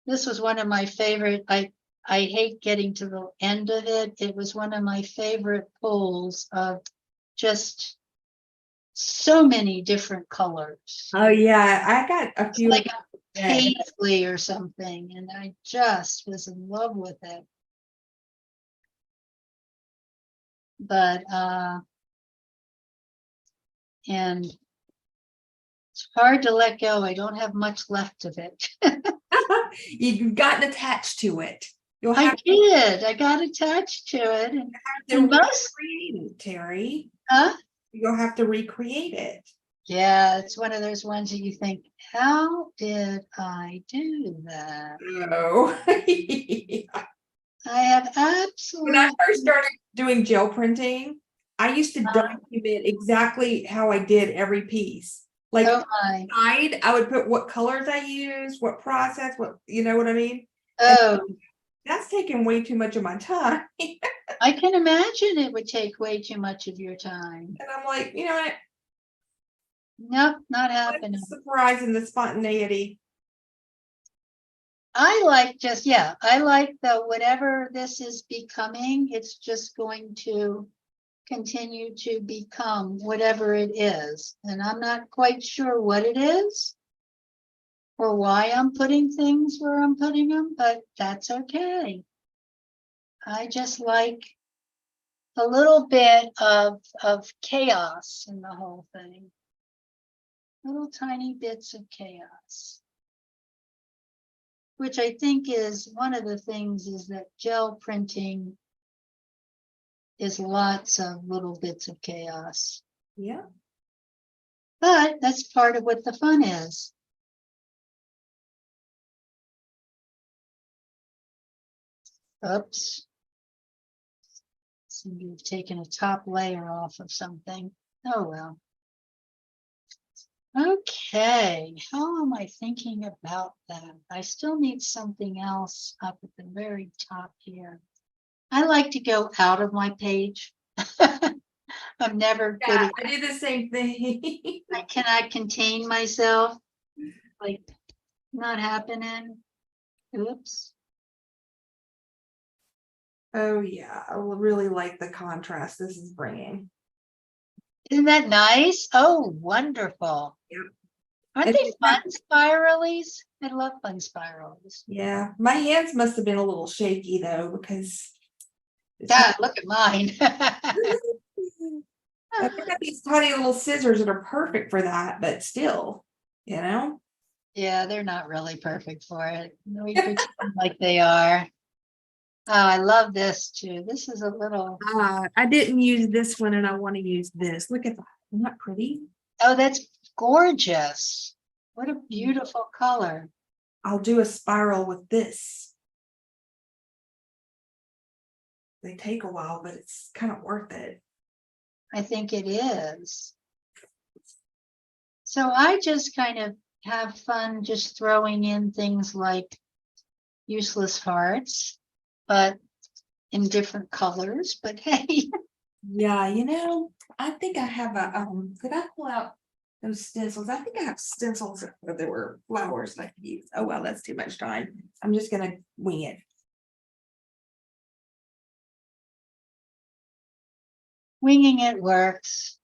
This was one of my favorite. I I hate getting to the end of it. It was one of my favorite pulls of just so many different colors. Oh yeah, I got a It's few. like a paisley or something, and I just was in love with it. But and it's hard to let go. I don't have much left of it. You've gotten attached to it. You'll I have did. I got attached to it, to and most, recreate it, Terry. huh? You'll have to recreate it. Yeah, it's one of those ones that you think, how did I do that? No. I have When I absolutely, first started doing gel printing, I used to document exactly how I did every piece. Like oh my, I would put what colors I used, what process, what you know what I mean? And oh, that's taking way too much of my time. I can imagine it would take way too much of your time. And I'm like, you know what? Nope, not I like the happening. surprise and the spontaneity. I like just, yeah, I like the whatever this is becoming, it's just going to continue to become whatever it is. And I'm not quite sure what it is or why I'm putting things where I'm putting them, but that's okay. I just like a little bit of chaos in the whole thing. Little tiny bits of chaos. Which I think is one of the things is that gel printing is lots of little bits of chaos. Yeah. But that's part of what the fun is. Oops. Seem to have taken a top layer off of something. Oh well. Okay, how am I thinking about that? I still need something else up at the very top here. I like to go out of my page. I'm never good Yeah, at, I do the same thing. I cannot contain myself. Like, not happening. Oops. Oh yeah, I really like the contrast this is bringing. Isn't that nice? Oh, wonderful. Yep. Aren't And they fun spiralies? I love fun spirals. yeah, my hands must have been a little shaky though because it's God, look at mine. I've got these tiny little scissors that are perfect for that, but still, you know. Yeah, they're not really perfect for it. We pretend like they are. Oh, I love this too. This is a little, I didn't use this one and I want to use this. Look at that. Isn't that pretty? oh, that's gorgeous. What a beautiful color. I'll do a spiral with this. They take a while, but it's kind of worth it. I think it is. So I just kind of have fun just throwing in things like useless hearts, but in different colors. But hey, Yeah, I think I have did I pull out those stencils? I think I have stencils that there were flowers I could use. Oh well, that's too much time. I'm just gonna wing it. winging it works.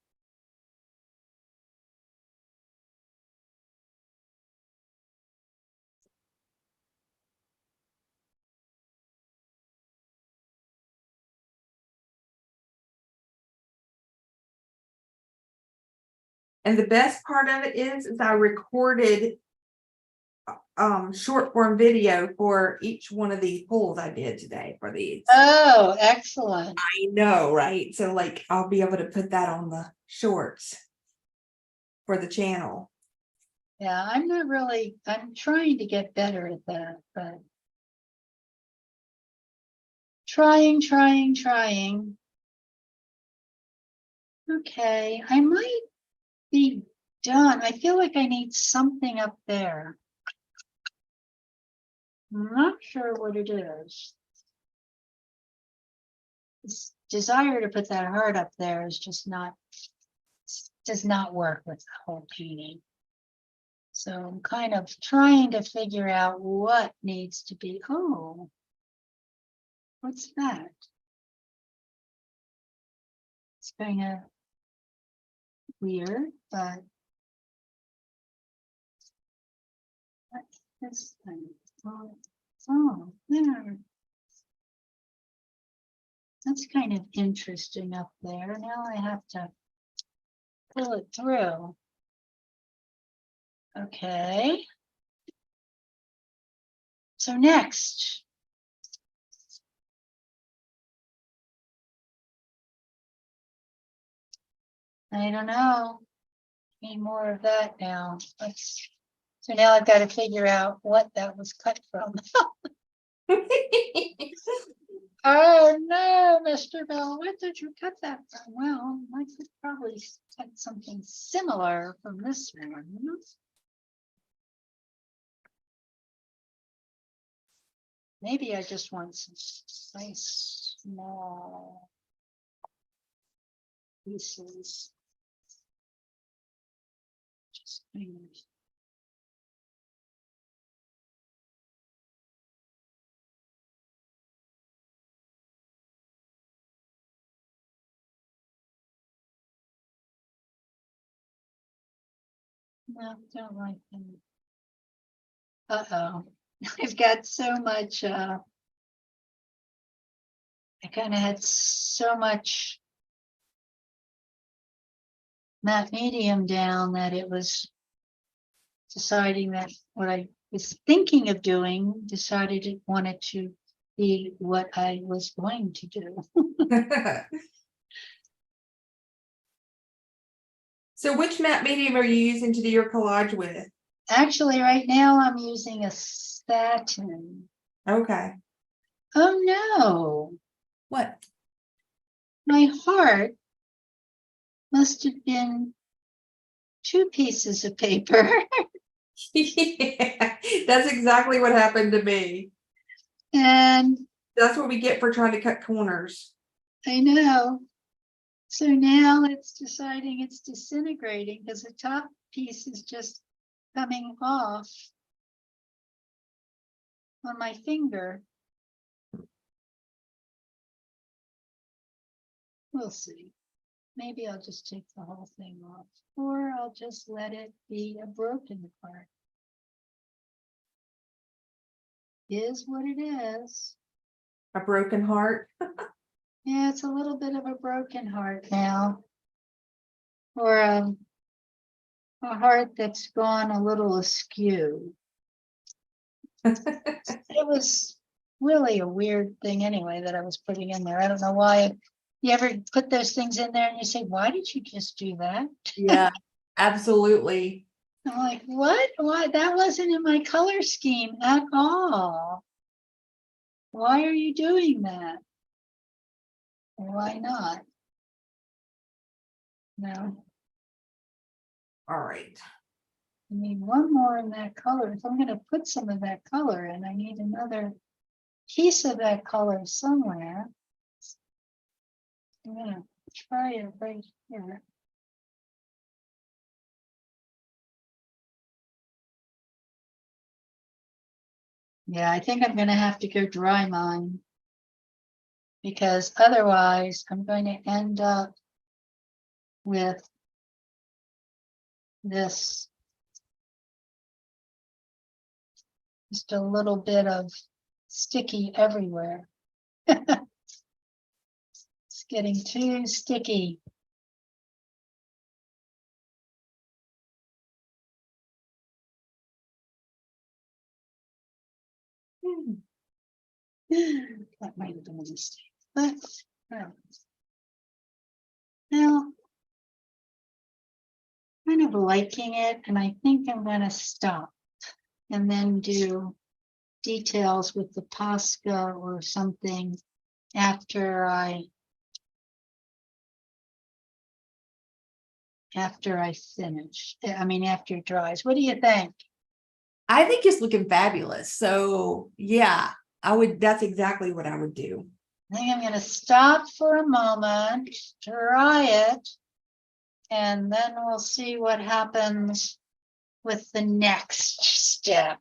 And the best part of it is I recorded short form video for each one of these pulls I did today for these. Oh, excellent. I know, right? So like I'll be able to put that on the shorts for the channel. Yeah, I'm not really, I'm trying to get better at that, but trying. Okay, I might be done. I feel like I need something up there. I'm not sure what it is. This desire to put that heart up there is just not, does not work with the whole painting. So I'm kind of trying to figure out what needs to be, oh, What's that? It's kind of weird, but what's this thing? Oh, there. That's kind of interesting up there. Now I have to pull it through. Okay. So next. I don't know. Need more of that now. So now I've got to figure out what that was cut from. Oh no, Mr. Bell, what did you cut that from? Well, I could probably cut something similar from this one. Maybe I just want some nice small pieces. Just kind of. No, don't like them. Uh-oh. I've got so much, I kind of had so much matte medium down that it was deciding that what I was thinking of doing decided it wanted to be what I was going to do. So which matte medium are you using to do your collage with? Actually, right now I'm using a satin. Okay. Oh no, What? my heart must have been 2 pieces of paper. Yeah, that's exactly what happened to me. And That's what we get for trying to cut corners. I know. So now it's deciding it's disintegrating because the top piece is just coming off on my finger. We'll see. Maybe I'll just take the whole thing off, or I'll just let it be a broken part. Is what it is. A broken heart. Yeah, it's a little bit of a broken heart now, or a heart that's gone a little askew. It was really a weird thing anyway that I was putting in there. I don't know why. You ever put those things in there and you say, why did you just do that? Yeah, absolutely. I'm like, what? Why? That wasn't in my color scheme at all. Why are you doing that? Why not? No. All right. I need one more in that color. If I'm going to put some of that color in, I need another piece of that color somewhere. I'm going to try it right here. Yeah, I think I'm going to have to go dry mine because otherwise I'm going to end up with this just a little bit of sticky everywhere. It's getting too sticky. That might have been a mistake, but now kind of liking it, and I think I'm going to stop and then do details with the Posca or something after I finish. I mean, after it dries. What do you think? I think it's looking fabulous. So yeah, that's exactly what I would do. I think I'm going to stop for a moment, dry it, and then we'll see what happens with the next step.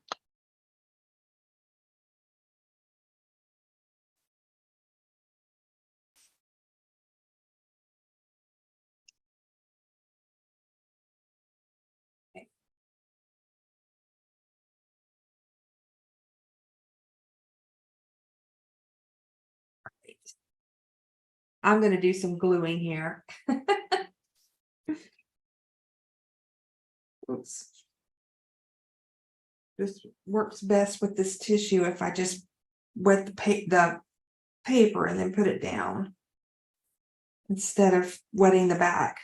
I'm gonna do some gluing here. Oops. This works best with this tissue if I just wet the paper and then put it down instead of wetting the back.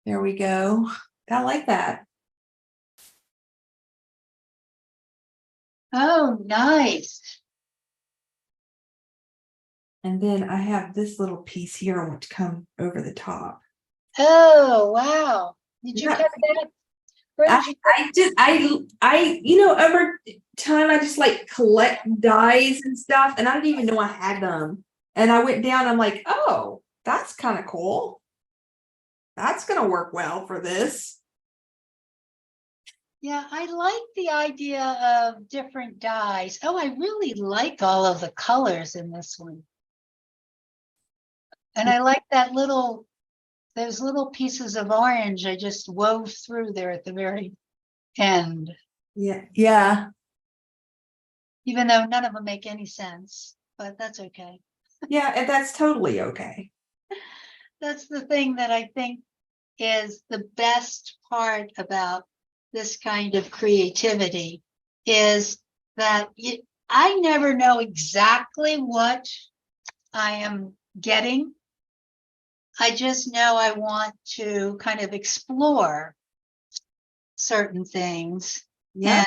There we go. I like that. Oh, nice. And then I have this little piece here I want to come over the top. Oh, wow. Did you Yeah. cut that? Where did you I over time I just like collect dyes and stuff, and I didn't even know I had them. And I went down, I'm like, oh, that's kind of cool. That's gonna work well for this. Yeah, I like the idea of different dyes. Oh, I really like all of the colors in this one. And I like those little pieces of orange I just wove through there at the very end, Yeah. Yeah. even though none of them make any sense, but that's okay. Yeah, and that's totally okay. That's the thing that I think is the best part about this kind of creativity is that I never know exactly what I am getting. I just know I want to kind of explore certain things. Yeah.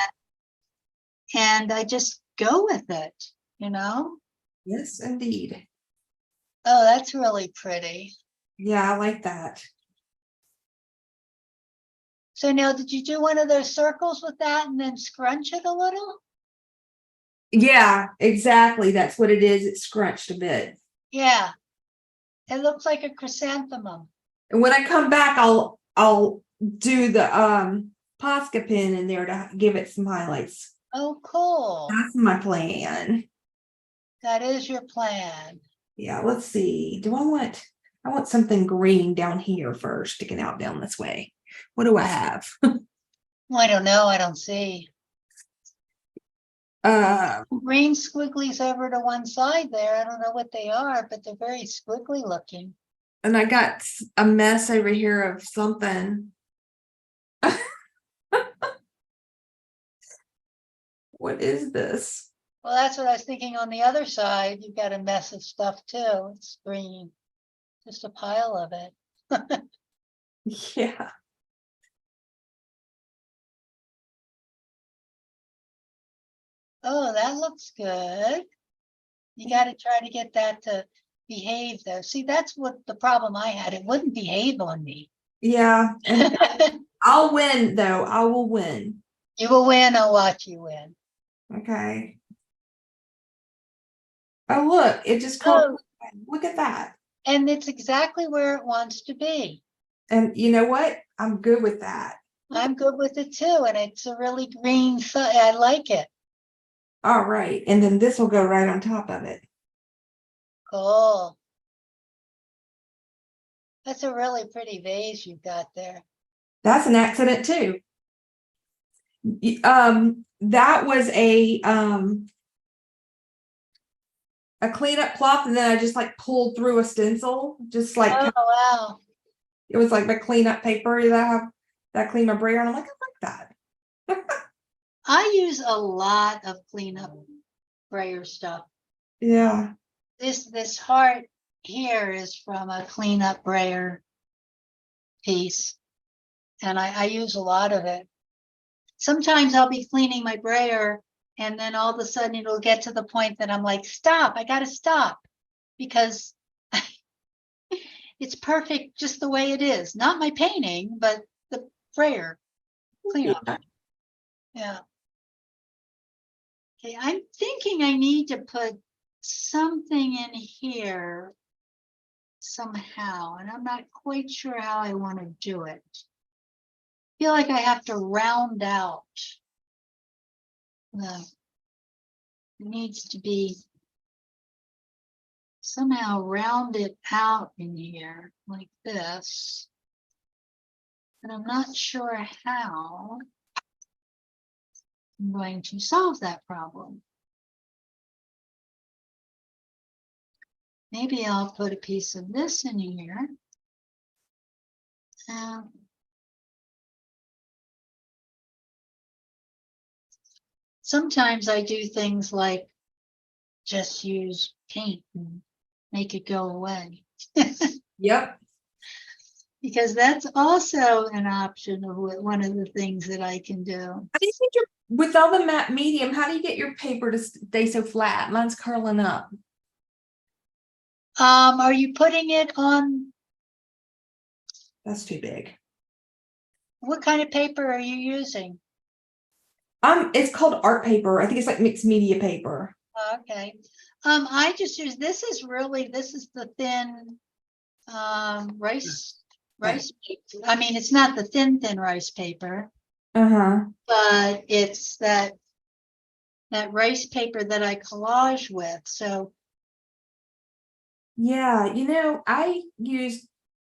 And I just go with it, you know? Yes, indeed. Oh, that's really pretty. Yeah, I like that. So now, did you do one of those circles with that and then scrunch it a little? Yeah, exactly. That's what it is. It's scrunched a bit. Yeah, it looks like a chrysanthemum. And when I come back, I'll do the Posca pin in there to give it some highlights. Oh, cool. That's my plan. That is your plan. Yeah, let's see. I want something green down here first, sticking out down this way. What do I have? Well, I don't know. I don't see. Green squigglies over to one side there. I don't know what they are, but they're very squiggly looking. And I got a mess over here of something. What is this? Well, that's what I was thinking on the other side. You've got a mess of stuff too. It's green, just a pile of it. Yeah. Oh, that looks good. You got to try to get that to behave though. See, that's what the problem I had. It wouldn't behave on me. Yeah. And I'll win though. I will win. You will win. I'll watch you win. Okay. Oh, look, it just Oh, look at that. and it's exactly where it wants to be. And you know what? I'm good with that. I'm good with it too. And it's a really green, I like it. All right. And then this will go right on top of it. Cool. That's a really pretty vase you've got there. That's an accident too. That was a cleanup cloth, and then I just like pulled through a stencil, just like Oh, wow. it was like my cleanup paper that I have that clean my brayer, and I'm like, I like that. I use a lot of cleanup brayer stuff. Yeah. This heart here is from a cleanup brayer piece, and I use a lot of it. Sometimes I'll be cleaning my brayer, and then all of a sudden it'll get to the point that I'm like, stop, I gotta stop, because it's perfect just the way it is. Not my painting, but the brayer cleanup. Yeah. Okay, I'm thinking I need to put something in here somehow, and I'm not quite sure how I want to do it. I feel like I have to round out the, it needs to be somehow round it out in here like this. And I'm not sure how I'm going to solve that problem. Maybe I'll put a piece of this in here. Sometimes I do things like just use paint and make it go away. Yep. Because that's also an option of one of the things that I can do. How do you think with all the matte medium, how do you get your paper to stay so flat? Mine's curling up. Are you putting it on? That's too big. What kind of paper are you using? It's called art paper. I think it's like mixed media paper. Okay. I just use, this is the thin rice paper. I mean, it's not the thin rice paper. But it's that rice paper that I collage with. So yeah, I used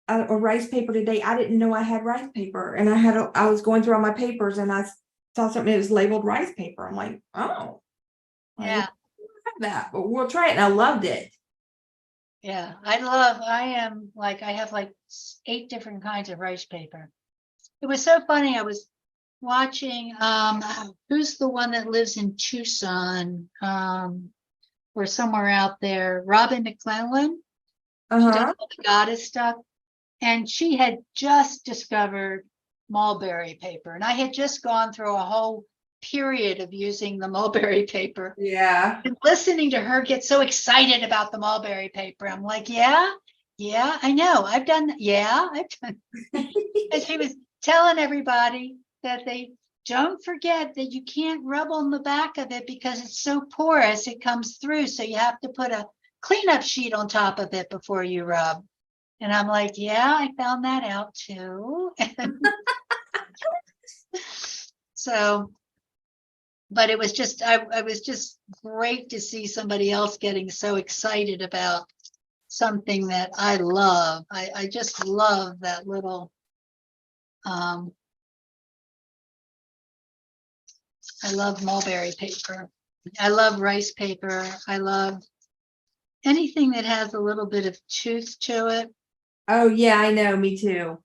a rice paper today. I didn't know I had rice paper, and I was going through all my papers, and I saw something that was labeled rice paper. I'm like, oh, yeah, I didn't have that, but we'll try it. And I loved it. Yeah, I have like 8 different kinds of rice paper. It was so funny. I was watching, who's the one that lives in Tucson, or somewhere out there, Robin McClellan. She does all the goddess stuff. And she had just discovered mulberry paper. And I had just gone through a whole period of using the mulberry paper. Yeah. And listening to her get so excited about the mulberry paper. I'm like, yeah, I know. I've done that. Yeah, I've done. And she was telling everybody that they don't forget that you can't rub on the back of it because it's so porous, it comes through. So you have to put a cleanup sheet on top of it before you rub. And I'm like, yeah, I found that out too. So, but it was just, I was just great to see somebody else getting so excited about something that I love. I just love that little, I love mulberry paper. I love rice paper. I love anything that has a little bit of tooth to it. Oh yeah, I know. Me too.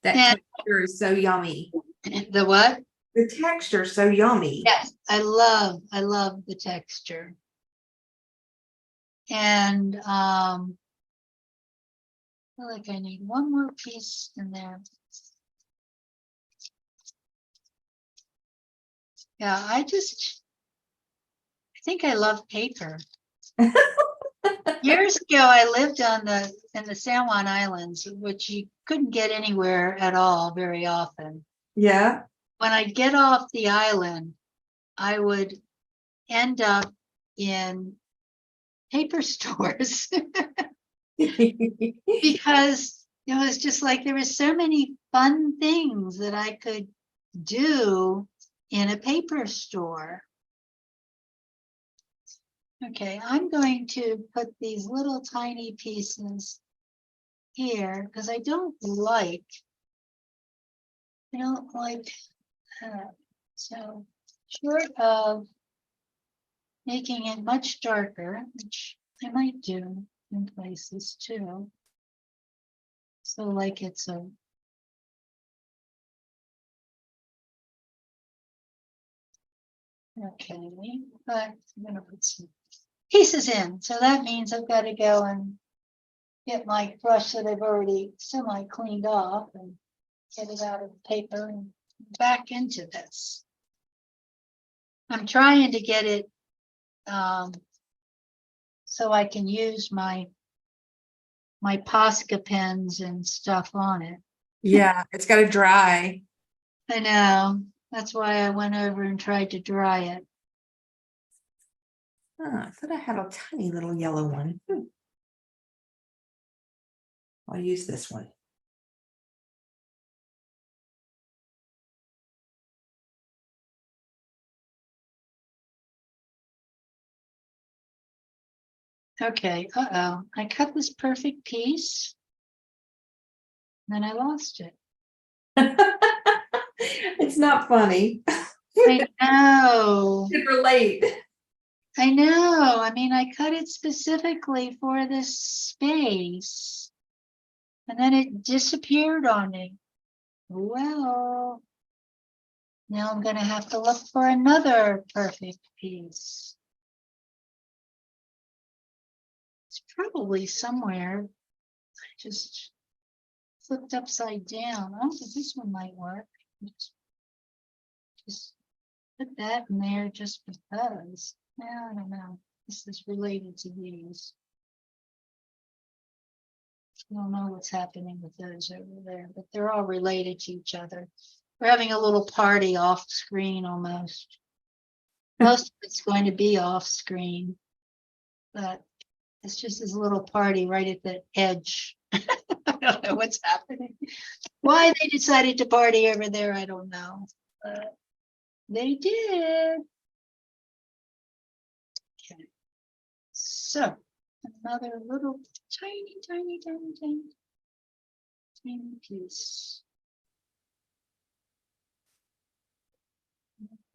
That And texture is so yummy. the what? The texture is so yummy. Yes, I love the texture. And I feel like I need one more piece in there. Yeah, I think I love paper. Years ago, I lived in the San Juan Islands, which you couldn't get anywhere at all very often. Yeah. When I'd get off the island, I would end up in paper stores because it was just like there were so many fun things that I could do in a paper store. Okay, I'm going to put these little tiny pieces here because I don't like that. So short of making it much darker, which I might do in places too. So like it's a okay, but I'm gonna put some pieces in. So that means I've got to go and get my brush that I've already semi cleaned off and get it out of the paper and back into this. I'm trying to get it so I can use my Posca pens and stuff on it. Yeah, it's got to dry. I know. That's why I went over and tried to dry it. I thought I had a tiny little yellow one. I'll use this one. Okay, I cut this perfect piece. Then I lost it. It's not funny. I know. Can relate. I know. I mean, I cut it specifically for this space. And then it disappeared on me. Well, now I'm going to have to look for another perfect piece. It's probably somewhere. I just flipped upside down. I think this one might work. Just put that in there just because. I don't know. This is related to these. I don't know what's happening with those over there, but they're all related to each other. We're having a little party off screen almost. Most of it's going to be off screen, but it's just this little party right at the edge. I don't know what's happening. Why they decided to party over there, I don't know. But they did. Okay. So another little tiny piece.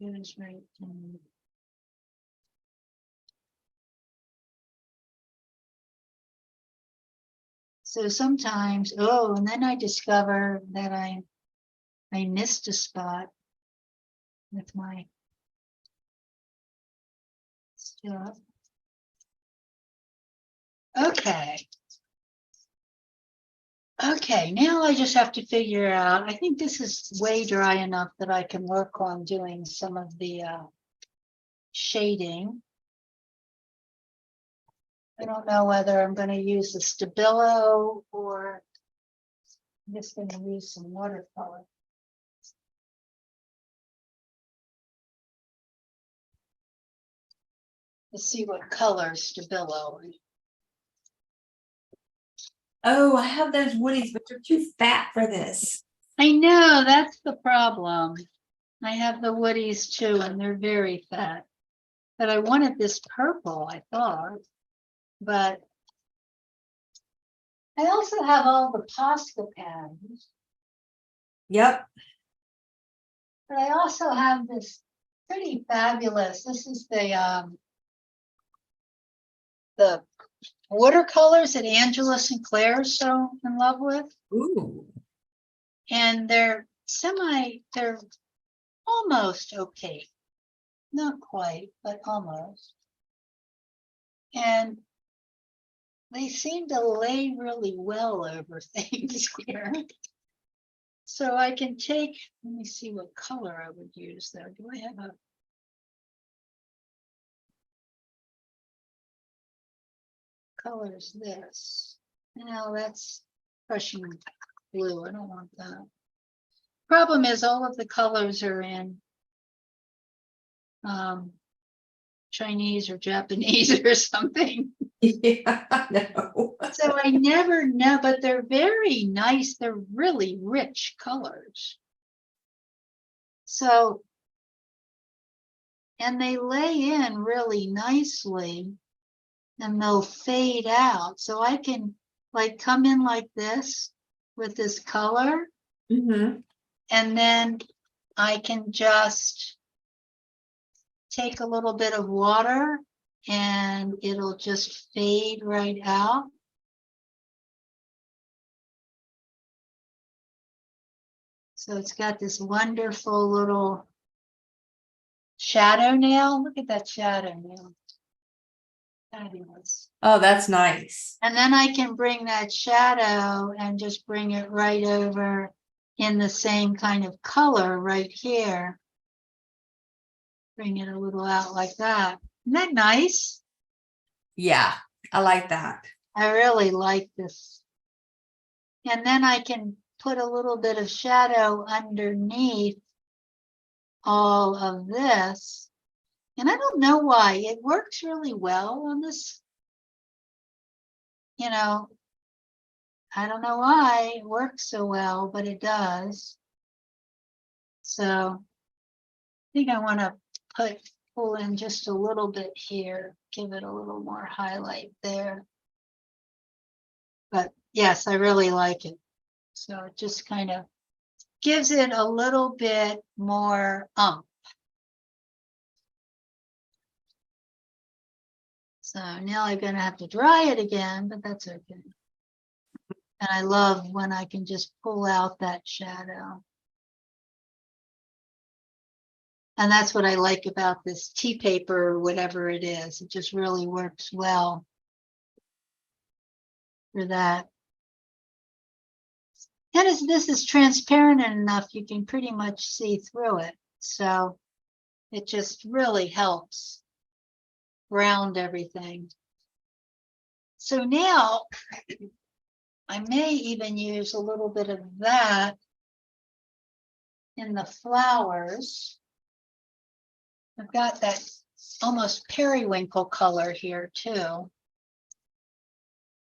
Goes right in. So sometimes, and then I discover that I missed a spot with my stuff. Okay. Okay, now I just have to figure out, I think this is way dry enough that I can work on doing some of the shading. I don't know whether I'm going to use the Stabilo or I'm just going to use some watercolor. Let's see what color Stabilo. Oh, I have those woodies, but they're too fat for this. I know, that's the problem. I have the woodies too, and they're very fat. But I wanted this purple, I thought. But I also have all the Posca pens. Yep. But I also have this pretty fabulous. This is the watercolors that Angela Sinclair is so in love with. Ooh. And they're almost okay. Not quite, but almost. And they seem to lay really well over things here. So I can take, let me see what color I would use there. Do I have a color is this? No, that's Prussian blue. I don't want that. Problem is all of the colors are in Chinese or Japanese or something. Yeah, I know. So I never know, but they're very nice. They're really rich colors. So, and they lay in really nicely and they'll fade out. So I can like come in like this with this color. Mm-hmm. And then I can just take a little bit of water and it'll just fade right out. So it's got this wonderful little shadow nail. Look at that shadow nail. Fabulous. Oh, that's nice. And then I can bring that shadow and just bring it right over in the same kind of color right here. Bring it a little out like that. Isn't that nice? Yeah, I like that. I really like this. And then I can put a little bit of shadow underneath all of this. And I don't know why. It works really well on this. You know, I don't know why it works so well, but it does. So I think I want to put pull in just a little bit here, give it a little more highlight there. But yes, I really like it. So it just kind of gives it a little bit more So now I'm gonna have to dry it again, but that's okay. And I love when I can just pull out that shadow. And that's what I like about this tea paper or whatever it is. It just really works well for that. And as this is transparent enough, you can pretty much see through it. So it just really helps ground everything. So now I may even use a little bit of that in the flowers. I've got that almost periwinkle color here too. Let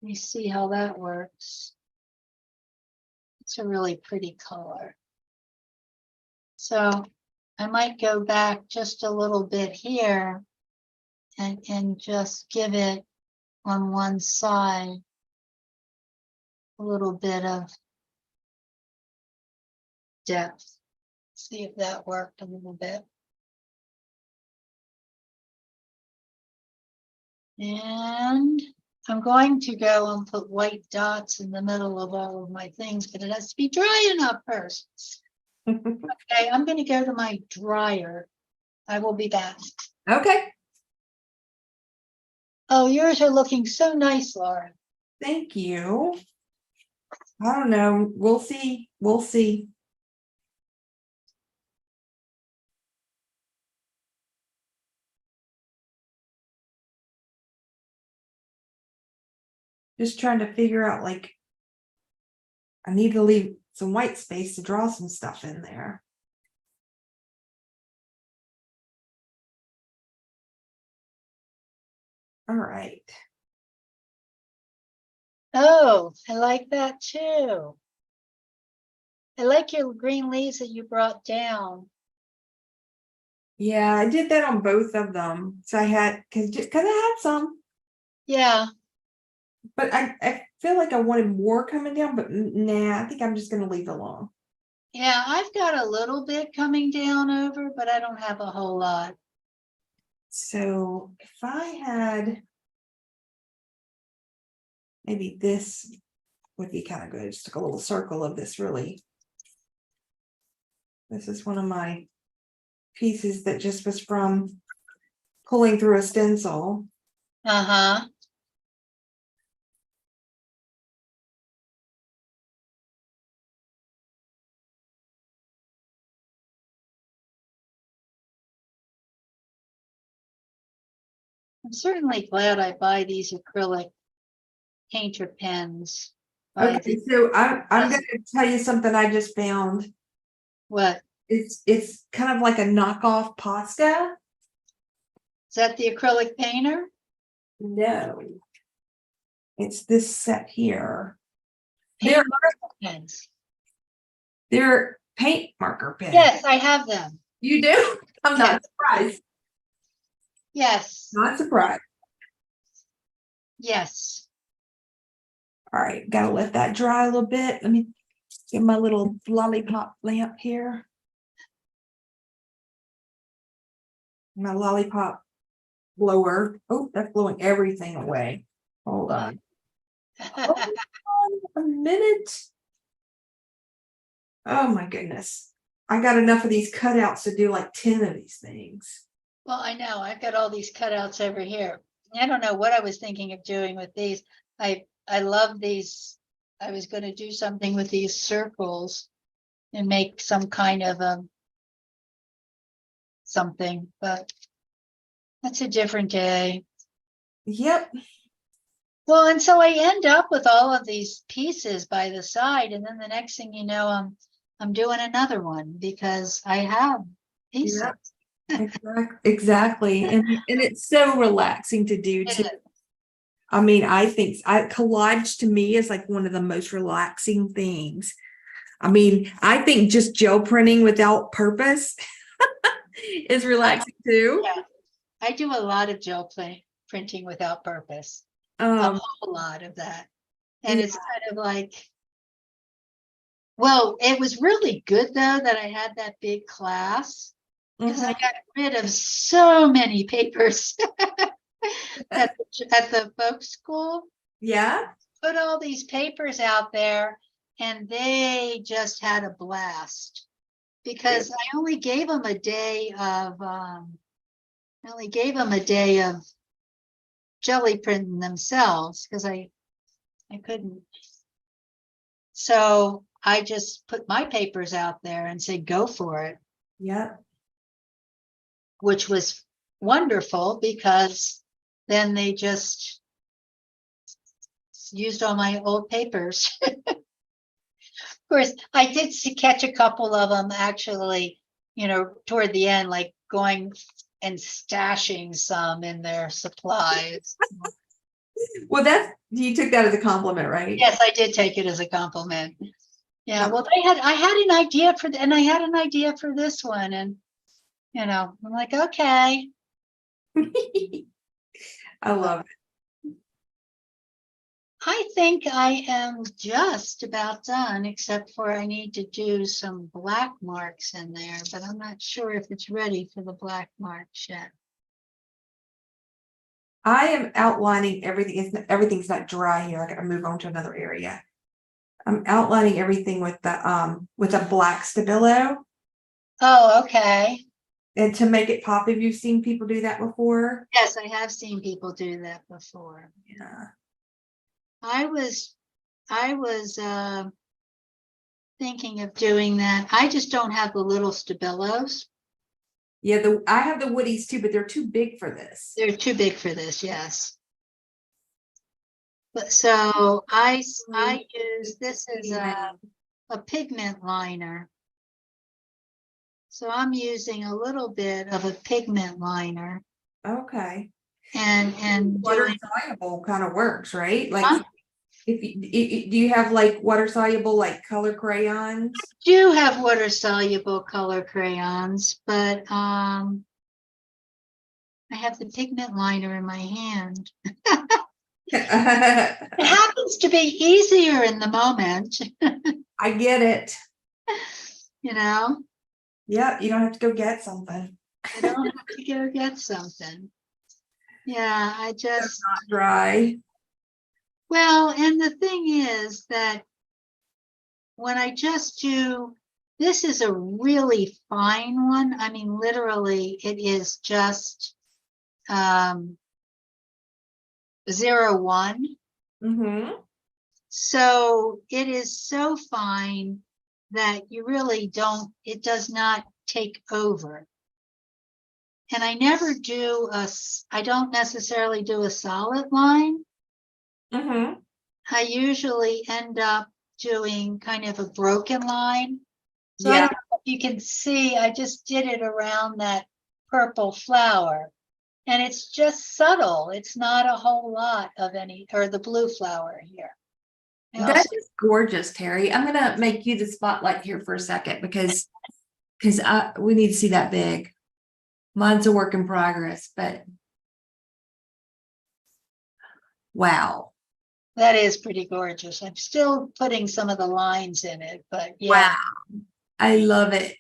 me see how that works. It's a really pretty color. So I might go back just a little bit here and just give it on one side a little bit of depth. See if that worked a little bit. And I'm going to go and put white dots in the middle of all of my things, but it has to be dry enough first. Okay, I'm going to go to my dryer. I will be back. Okay, Oh, yours are looking so nice, Laura. thank you. I don't know. We'll see. We'll see. Just trying to figure out, like, I need to leave some white space to draw some stuff in there. All right. Oh, I like that too. I like your green leaves that you brought down. Yeah, I did that on both of them. So I had, because I had some, Yeah, but I feel like I wanted more coming down, but nah, I think I'm just going to leave it alone. yeah, I've got a little bit coming down over, but I don't have a whole lot. So if I had maybe this would be kind of good. Just like a little circle of this, really. This is one of my pieces that just was from pulling through a stencil. Uh-huh. I'm certainly glad I buy these acrylic painter pens. Okay, so I'm going to tell you something I just found. What? It's kind of like a knockoff pasta. Is that the acrylic painter? No, it's this set here. Paint marker pens. They're paint marker pens. Yes, I have them. You do? I'm not surprised. Yes. Not surprised. Yes. All right, gotta let that dry a little bit. Let me get my little lollipop lamp here. My lollipop blower. Oh, that's blowing everything away. Hold on. Hold on a minute. Oh my goodness. I got enough of these cutouts to do like 10 of these things. Well, I know I've got all these cutouts over here. I don't know what I was thinking of doing with these. I love these. I was going to do something with these circles and make some kind of something, but that's a different day. Yep. Well, and so I end up with all of these pieces by the side, and then the next thing you know, I'm doing another one because I have pieces. Yep. Exactly. And it's so relaxing to do too. I mean, I think collage to me is like one of the most relaxing things. I mean, I think just gel printing without purpose is relaxing too. Yeah, I do a lot of printing without purpose, a Um, whole lot of that. And Yeah. it's kind of like, well, it was really good though that I had that big class because I mhm. got rid of so many papers at the folk school. Yeah. Put all these papers out there and they just had a blast because I only gave them a day of jelly printing themselves because I couldn't. So I just put my papers out there and said, go for it, Yeah. which was wonderful because then they just used all my old papers. Of course, I did catch a couple of them actually, toward the end, like going and stashing some in their supplies. Well, you took that as a compliment, right? Yes, I did take it as a compliment. Yeah, Yeah. well, I had an idea and I had an idea for this one, and I'm like, okay. I love it. I think I am just about done, except for I need to do some black marks in there, but I'm not sure if it's ready for the black marks yet. I am outlining everything. Everything's not dry here. I gotta move on to another area. I'm outlining everything with a black Stabilo, Oh, okay. and to make it pop. Have you seen people do that before? Yes, I have seen people do that before. Yeah. I was thinking of doing that. I just don't have the little Stabilos. Yeah, I have the woodies too, but they're too big for this. They're too big for this, yes. But so I use this as a pigment liner. So I'm using a little bit of a pigment liner Okay. and Water doing. soluble kind of works, right? Like, Huh? if do you have like water soluble like color crayons? Do have water soluble color crayons, but I have the pigment liner in my hand. It happens to be easier in the moment, I get it. you know. Yep, you don't have to go get something. I don't have to go get something. Yeah, I It's just, not dry. well, and the thing is that when I just do, this is a really fine one. I mean, literally, it is just 0.1. Mm-hmm. So it is so fine that you really don't, it does not take over. And I never do I don't necessarily do a solid line. Mm-hmm. I usually end up doing kind of a broken line. So I Yeah. don't know if you can see, I just did it around that purple flower. And it's just subtle. It's not a whole lot of any, or the blue flower here. That is gorgeous, Teri. I'm gonna make you the spotlight here for a second because we need to see that big. Mine's a work in progress, but wow. That is pretty gorgeous. I'm still putting some of the lines in it, but yeah. Wow. I love it.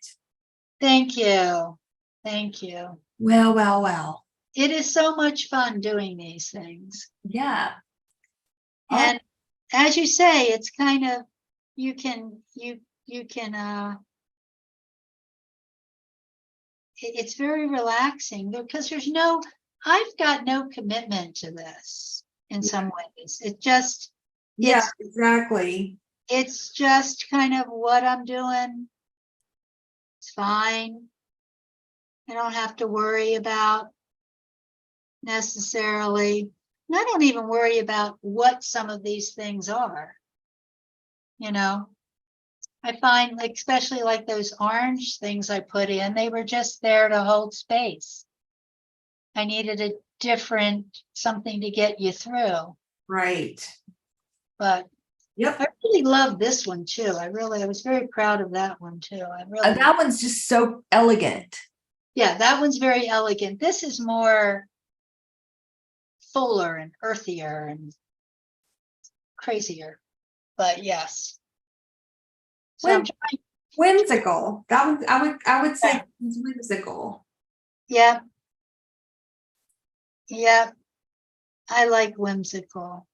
Thank you. Thank you. Wow, wow, wow. It is so much fun doing these things. Yeah. And as you say, it's kind of, you can, it's very relaxing because I've got no commitment to this in some ways. Yeah, exactly. It's just kind of what I'm doing. It's fine. I don't have to worry about necessarily. And I don't even worry about what some of these things are. I find, like, especially like those orange things I put in, they were just there to hold space. I needed a different something to get you through. Right. But yep, I really love this one too. I was very proud of that one too. that one's just so elegant. Yeah, that one's very elegant. This is more fuller and earthier and crazier, but yes. So I'm Whim- trying, Whimsical. I would say it's whimsical. yeah, yeah, I like whimsical.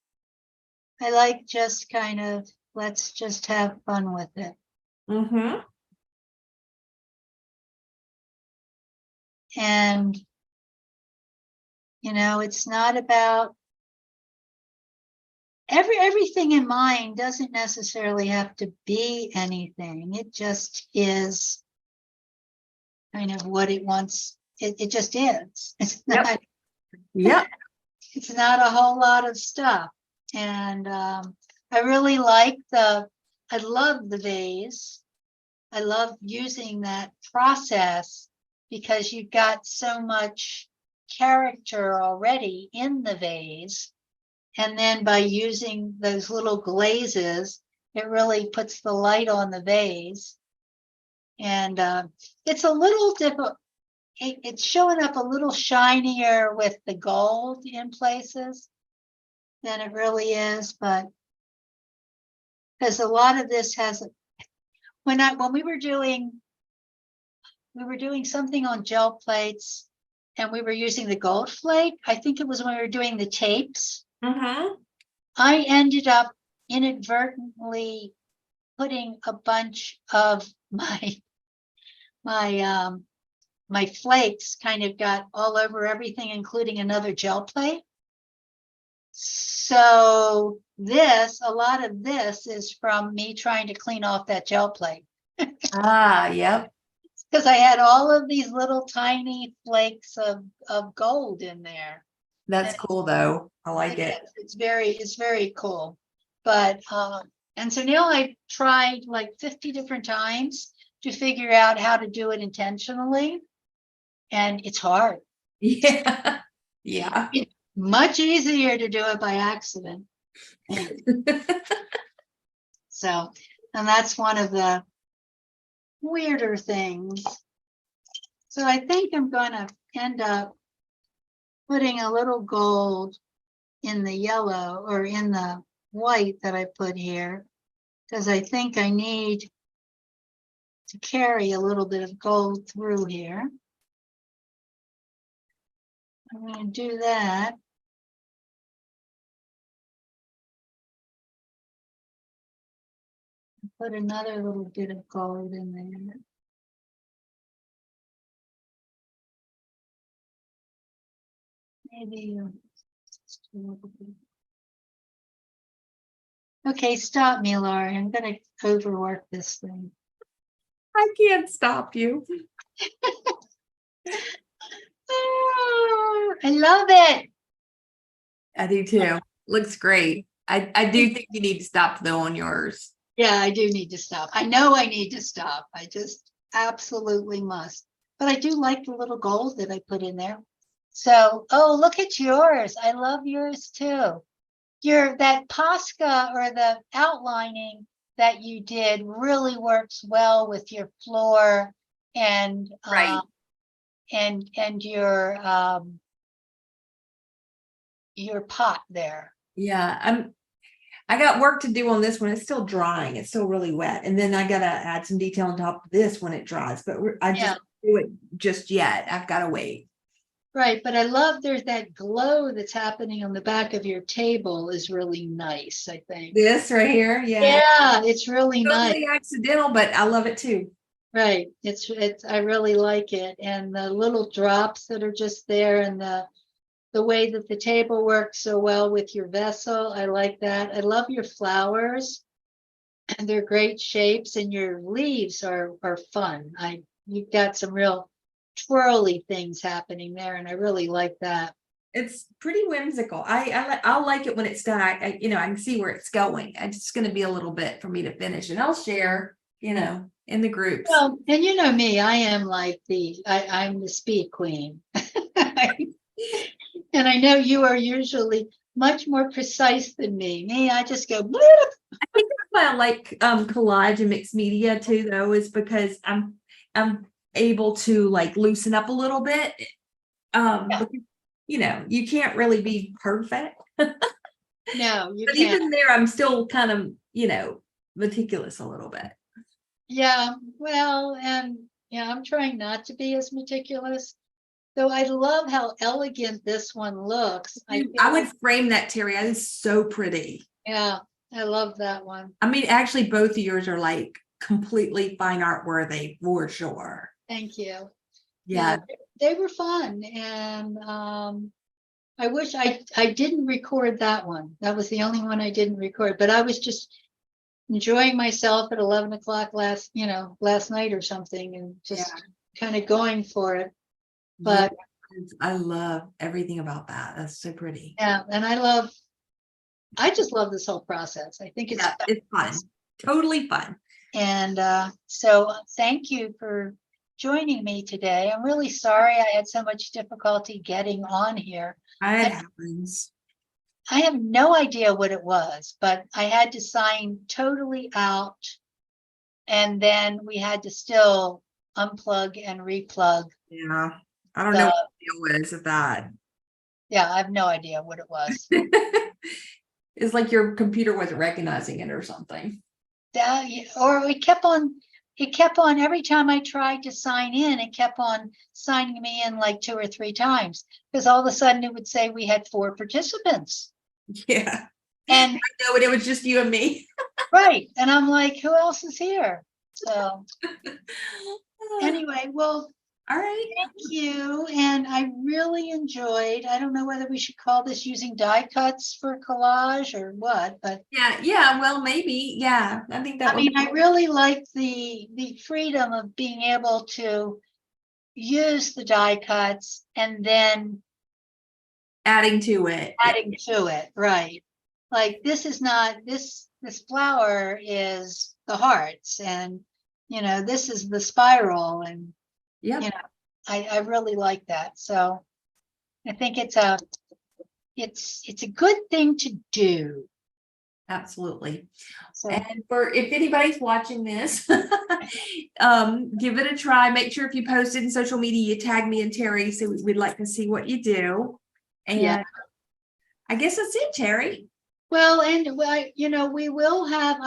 I like just kind of, let's just have fun with it. Mm-hmm. And, it's not about everything in mine doesn't necessarily have to be anything. It just is kind of what it wants. It just is. It's Yep. not, Yep. it's not a whole lot of stuff. And I really like I love the vase. I love using that process because you've got so much character already in the vase. And then by using those little glazes, it really puts the light on the vase. And it's a little different. It's showing up a little shinier with the gold in places than it really is. But because a lot of this has, when we were doing something on gel plates and we were using the gold flake, I think it was when we were doing the tapes. Mm-hmm. I ended up inadvertently putting a bunch of my my flakes kind of got all over everything, including another gel plate. So a lot of this is from me trying to clean off that gel plate. Ah, yep. Because I had all of these little tiny flakes of gold in there. That's cool though. I like it. It's very cool. But and so now I've tried like 50 different times to figure out how to do it intentionally. And it's hard. Yeah. Yeah. It's much easier to do it by accident. So, and that's one of the weirder things. So I think I'm going to end up putting a little gold in the yellow or in the white that I put here, because I think I need to carry a little bit of gold through here. I'm going to do that. Put another little bit of gold in there. Maybe just a little bit. Okay, stop me, Laurie. I'm going to overwork this thing. I can't stop you. Oh, I love it. I do too. Looks great. I do think you need to stop though on yours. Yeah, I do need to stop. I know I need to stop. I just absolutely must. But I do like the little gold that I put in there. So, oh, look at yours. I love yours too. That Posca or the outlining that you did really works well with your floor and Right. and your pot there. Yeah. I got work to do on this one. It's still drying. It's still really wet. And then I gotta add some detail on top of this when it dries. But I just do it just yet. I've got to wait. Right, but I love there's that glow that's happening on the back of your table is really nice, I think. This right here, yeah. Yeah, it's really nice. Totally accidental, but I love it too. Right, it's I really like it, and the little drops that are just there, and the way that the table works so well with your vessel, I like that. I love your flowers, and they're great shapes, and your leaves are fun. You've got some real twirly things happening there, and I really like that. It's pretty whimsical. I'll like it when it's done. I can see where it's going. It's just going to be a little bit for me to finish, and I'll share, in the groups. Well, and you know me, I am like I'm the speed queen. And I know you are usually much more precise than me. I just go, bloop. I think that's why I like collage and mixed media too, though, is because I'm able to like loosen up a little bit. Because, you know, you can't really be perfect. No, you But can't. even there, I'm still kind of, you know, meticulous a little bit. Yeah, well, and yeah, I'm trying not to be as meticulous. Though I love how elegant this one looks. I Dude, feel I would like, frame that, Terry. That is so pretty. yeah, I love that one. I mean, actually, both of yours are like completely fine art worthy for sure. Thank you. Yeah. They were fun, and I wish I didn't record that one. That was the only one I didn't record, but I was just enjoying myself at 11 o'clock last night or something, and just kind of going for it. But I love everything about that. That's so pretty. yeah, and I just love this whole process. I think it's it's fun. Totally fun. And so thank you for joining me today. I'm really sorry I had so much difficulty getting on here. It happens. I have no idea what it was, but I had to sign totally out. And then we had to still unplug and replug. Yeah. I don't know what the deal is with that. Yeah, I have no idea what it was. It's like your computer wasn't recognizing it or something. Or it kept on every time I tried to sign in, it kept on signing me in like 2 or 3 times, because all of a sudden it would say we had 4 participants. Yeah. And I know, and it was just you and me. right. And I'm like, who else is here? So anyway, well, all right. thank you. And I really enjoyed, I don't know whether we should call this using die cuts for collage or what, but yeah, well, maybe. Yeah. I think that I really like the freedom of being able to use the die cuts and then adding to it. Right. Like this is not this flower is the hearts, and this is the spiral, and I really like that. So I think it's a good thing to do. Absolutely. So, and if anybody's watching this, give it a try. Make sure if you post it in social media, you tag me and Teri, so we'd like to see what you do. And I guess that's it, Teri. Well, and we will have,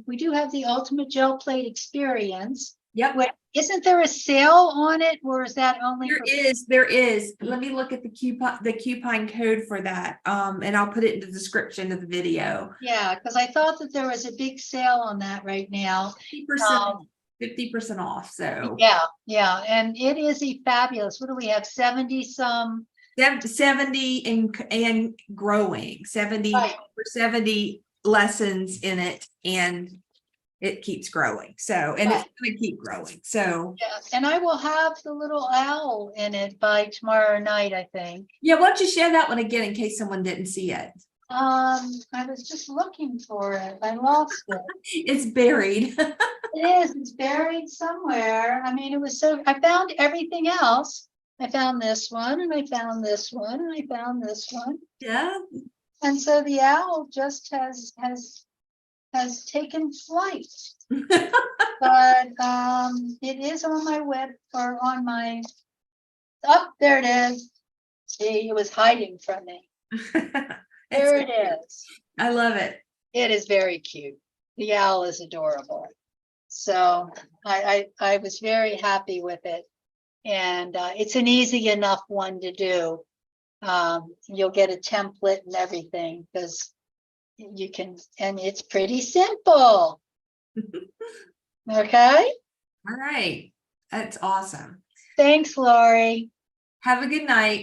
we do have the Ultimate Gel Plate Experience. Yep. Isn't there a sale on it, or is that only? There is. Let me look at the coupon code for that. And I'll put it in the description of the video. Yeah, because I thought that there was a big sale on that right now. 50% off. So yeah, and it is a fabulous. What do we have? 70 some. 70 and growing. 70 for 70 lessons in it, and it keeps growing. So, and it's going to keep growing. So, and I will have the little owl in it by tomorrow night, I think. Yeah, why don't you share that one again in case someone didn't see it? I was just looking for it. I lost it. It's buried. It's buried somewhere. it was I found everything else. I found this one, and I found this one, and I found this one. Yeah. And so the owl just has taken flight. But it is on my web, or on my there it is. See, it was hiding from me. There it is. I love it. It is very cute. The owl is adorable. So I was very happy with it. And it's an easy enough one to do. You'll get a template and everything, because you can, and it's pretty simple. Okay. All right. That's awesome. Thanks, Laurie. Have a good night.